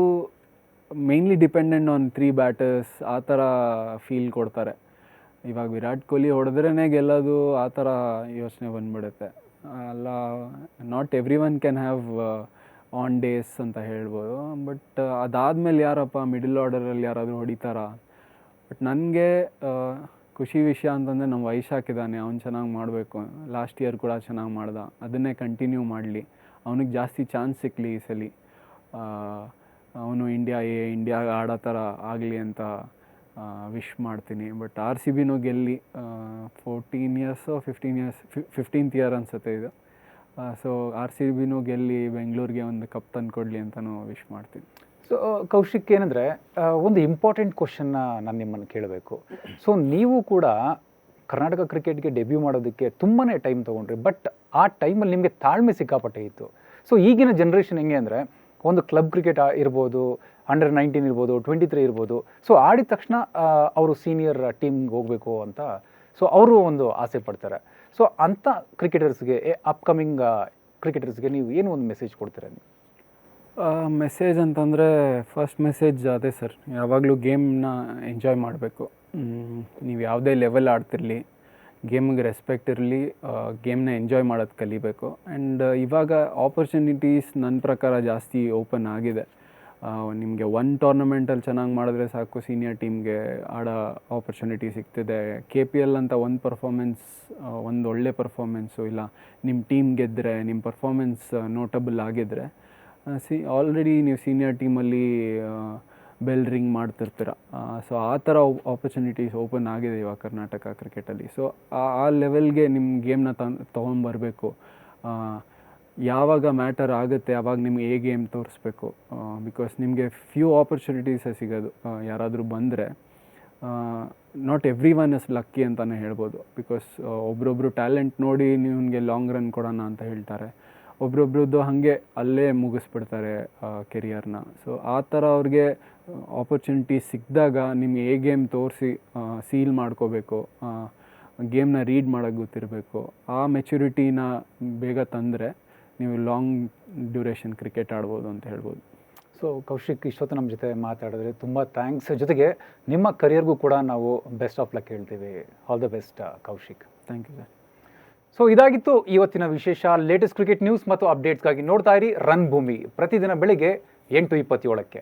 ಮೇನ್ಲಿ ಡಿಪೆಂಡೆಂಟ್ ಆನ್ 3 ಬ್ಯಾಟರ್ಸ್ ಆ ಥರ ಫೀಲ್ ಕೊಡ್ತಾರೆ. ಇವಾಗ ವಿರಾಟ್ ಕೊಹ್ಲಿ ಹೊಡೆದ್ರೇ ಗೆಲ್ಲೋದು ಆ ಥರ ಯೋಚನೆ ಬಂದ್ಬಿಡುತ್ತೆ. ಅಲ್ಲ, not every one can have on days ಅಂತ ಹೇಳ್ಬೋದು. ಬಟ್ ಅದಾದಮೇಲೆ ಯಾರಪ್ಪ ಮಿಡಲ್ ಆರ್ಡರಲ್ಲಿ ಯಾರಾದರೂ ಹೊಡಿತಾರಾ? ಬಟ್ ನನಗೆ ಖುಷಿ ವಿಷಯ ಅಂತಂದರೆ ನಮ್ಮ ವೈಶಾಖ್ ಇದ್ದಾನೆ, ಅವ್ನು ಚೆನ್ನಾಗಿ ಮಾಡಬೇಕು. ಲಾಸ್ಟ್ ಇಯರ್ ಕೂಡ ಚೆನ್ನಾಗಿ ಮಾಡ್ದ, ಅದನ್ನೇ ಕಂಟಿನ್ಯೂ ಮಾಡಲಿ, ಅವನಿಗೆ ಜಾಸ್ತಿ ಚಾನ್ಸ್ ಸಿಕ್ಕಲಿ ಈ ಸಲ. ಅವನು ಇಂಡಿಯಾ ಆಡೋ ಥರ ಆಗಲಿ ಅಂತ ವಿಶ್ ಮಾಡ್ತೀನಿ. ಬಟ್ ಆರ್ ಸಿ ಬಿನೂ ಗೆಲ್ಲಿ 14 ಇಯರ್ಸು 15th ಇಯರ್ ಅನಿಸುತ್ತೆ ಇದು. ಸೊ ಆರ್ ಸಿ ಬಿನೂ ಗೆಲ್ಲಿ ಬೆಂಗಳೂರಿಗೆ ಒಂದು ಕಪ್ ತಂದುಕೊಡ್ಲಿ ಅಂತಲೂ ವಿಶ್ ಮಾಡ್ತೀನಿ. ಸೊ ಕೌಶಿಕ್, ಏನಂದರೆ ಒಂದು ಇಂಪಾರ್ಟೆಂಟ್ ಕ್ವಶನ್ನ ನಾನು ನಿಮ್ಮನ್ನು ಕೇಳಬೇಕು. ಸೊ ನೀವು ಕೂಡ ಕರ್ನಾಟಕ ಕ್ರಿಕೆಟ್ಗೆ ಡೆಬ್ಯೂ ಮಾಡೋದಕ್ಕೆ ತುಂಬಾ ಟೈಮ್ ತೊಗೊಂಡ್ರಿ, ಬಟ್ ಆ ಟೈಮಲ್ಲಿ ನಿಮಗೆ ತಾಳ್ಮೆ ಸಿಕ್ಕಾಪಟ್ಟೆ ಇತ್ತು. ಸೊ ಈಗಿನ ಜನ್ರೇಷನ್ ಹೆಂಗೆ ಅಂದರೆ, ಒಂದು ಕ್ಲಬ್ ಕ್ರಿಕೆಟ್ ಇರ್ಬೋದು, ಅಂಡರ್-19 ಇರ್ಬೋದು, 23 ಇರ್ಬೋದು. ಸೊ ಆಡಿದ ತಕ್ಷಣ ಅವರು ಸೀನಿಯರ್ ಟೀಮ್ಗೆ ಹೋಗಬೇಕು ಅಂತ ಸೊ ಅವರು ಒಂದು ಆಸೆ ಪಡ್ತಾರೆ. ಸೊ ಅಂಥ ಕ್ರಿಕೆಟರ್ಸ್ಗೆ, ಅಪ್ಕಮಿಂಗ್ ಕ್ರಿಕೆಟರ್ಸ್ಗೆ ನೀವು ಏನು ಒಂದು ಮೆಸೇಜ್ ಕೊಡ್ತೀರಾ ನೀವು? ಮೆಸೇಜ್ ಅಂತಂದರೆ ಫಸ್ಟ್ ಮೆಸೇಜ್ ಅದೇ ಸರ್, ಯಾವಾಗಲೂ ಗೇಮ್ನ ಎಂಜಾಯ್ ಮಾಡಬೇಕು. ನೀವು ಯಾವುದೇ ಲೆವೆಲ್ ಆಡ್ತಿರಲಿ, ಗೇಮಿಗೆ ರೆಸ್ಪೆಕ್ಟ್ ಇರಲಿ, ಗೇಮ್ನ ಎಂಜಾಯ್ ಮಾಡೋದು ಕಲಿಬೇಕು. ಆ್ಯಂಡ್ ಇವಾಗ ಆಪರ್ಚುನಿಟೀಸ್ ನನ್ನ ಪ್ರಕಾರ ಜಾಸ್ತಿ ಓಪನ್ ಆಗಿದೆ. ನಿಮಗೆ ಒಂದು ಟೂರ್ನಮೆಂಟಲ್ಲಿ ಚೆನ್ನಾಗಿ ಮಾಡಿದ್ರೆ ಸಾಕು, ಸೀನಿಯರ್ ಟೀಮ್ಗೆ ಆಡೋ ಆಪರ್ಚುನಿಟಿ ಸಿಗ್ತಿದೆ. KPL ಅಂತ ಒಂದು ಪರ್ಫಾಮೆನ್ಸ್, ಒಂದು ಒಳ್ಳೆ ಪರ್ಫಾಮೆನ್ಸು, ಇಲ್ಲ ನಿಮ್ಮ ಟೀಮ್ ಗೆದ್ದರೆ, ನಿಮ್ಮ ಪರ್ಫಾಮೆನ್ಸ್ ನೋಟಬಲ್ ಆಗಿದ್ದರೆ ಆಲ್ರೆಡಿ ನೀವು ಸೀನಿಯರ್ ಟೀಮಲ್ಲಿ ಬೆಲ್ ರಿಂಗ್ ಮಾಡ್ತಿರ್ತೀರ. ಸೊ ಆ ಥರ ಆಪರ್ಚುನಿಟೀಸ್ ಓಪನ್ ಆಗಿದೆ ಇವಾಗ ಕರ್ನಾಟಕ ಕ್ರಿಕೆಟಲ್ಲಿ. ಸೊ ಆ ಲೆವೆಲ್ಗೆ ನಿಮ್ಮ ಗೇಮ್ನ ತೊಗೊಂಬರ್ಬೇಕು. ಯಾವಾಗ ಮ್ಯಾಟರ್ ಆಗುತ್ತೆ ಆವಾಗ ನಿಮ್ಗೆ ಗೇಮ್ ತೋರಿಸ್ಬೇಕು. ಬಿಕಾಸ್ ನಿಮಗೆ ಫ್ಯೂ ಆಪರ್ಚುನಿಟೀಸೇ ಸಿಗೋದು. ಯಾರಾದರೂ ಬಂದರೆ not every one is lucky ಅಂತಲೇ ಹೇಳ್ಬೋದು. ಬಿಕಾಸ್ ಒಬ್ರೊಬ್ರು ಟ್ಯಾಲೆಂಟ್ ನೋಡಿ ನಿಮಗೆ ಲಾಂಗ್ ರನ್ ಕೊಡೋಣ ಅಂತ ಹೇಳ್ತಾರೆ, ಒಬ್ರೊಬ್ರದ್ದು ಹಾಗೆ ಅಲ್ಲೇ ಮುಗಿಸ್ಬಿಡ್ತಾರೆ ಕೆರಿಯರ್ನ. ಸೊ ಆ ಥರ ಅವ್ರಿಗೆ ಆಪರ್ಚುನಿಟಿ ಸಿಕ್ಕಿದಾಗ ನಿಮ್ಗೆ ಗೇಮ್ ತೋರಿಸಿ ಸೀಲ್ ಮಾಡ್ಕೋಬೇಕು, ಗೇಮ್ನ ರೀಡ್ ಮಾಡೋಕ್ಕೆ ಗೊತ್ತಿರಬೇಕು. ಆ ಮೆಚುರಿಟಿನ ಬೇಗ ತಂದರೆ ನೀವು ಲಾಂಗ್ ಡ್ಯೂರೇಷನ್ ಕ್ರಿಕೆಟ್ ಆಡ್ಬೋದು ಅಂತ ಹೇಳ್ಬೋದು. ಸೊ ಕೌಶಿಕ್, ಇಷ್ಟೊತ್ತು ನಮ್ಮ ಜೊತೆ ಮಾತಾಡಿದ್ರೆ ತುಂಬ ಥ್ಯಾಂಕ್ಸ್. ಜೊತೆಗೆ ನಿಮ್ಮ ಕರಿಯರ್ಗೂ ಕೂಡ ನಾವು ಬೆಸ್ಟ್ ಆಫ್ ಲಕ್ ಹೇಳ್ತೀವಿ. All the best Kaushik. Thank you sir. So ಇದಾಗಿತ್ತು ಇವತ್ತಿನ ವಿಶೇಷ. ಲೇಟೆಸ್ಟ್ ಕ್ರಿಕೆಟ್ ನ್ಯೂಸ್ ಮತ್ತು ಅಪ್ಡೇಟ್ಸ್ಗಾಗಿ ನೋಡ್ತಾ ಇರಿ ರನ್ ಭೂಮಿ, ಪ್ರತಿದಿನ ಬೆಳಿಗ್ಗೆ 8:27ಕ್ಕೆ.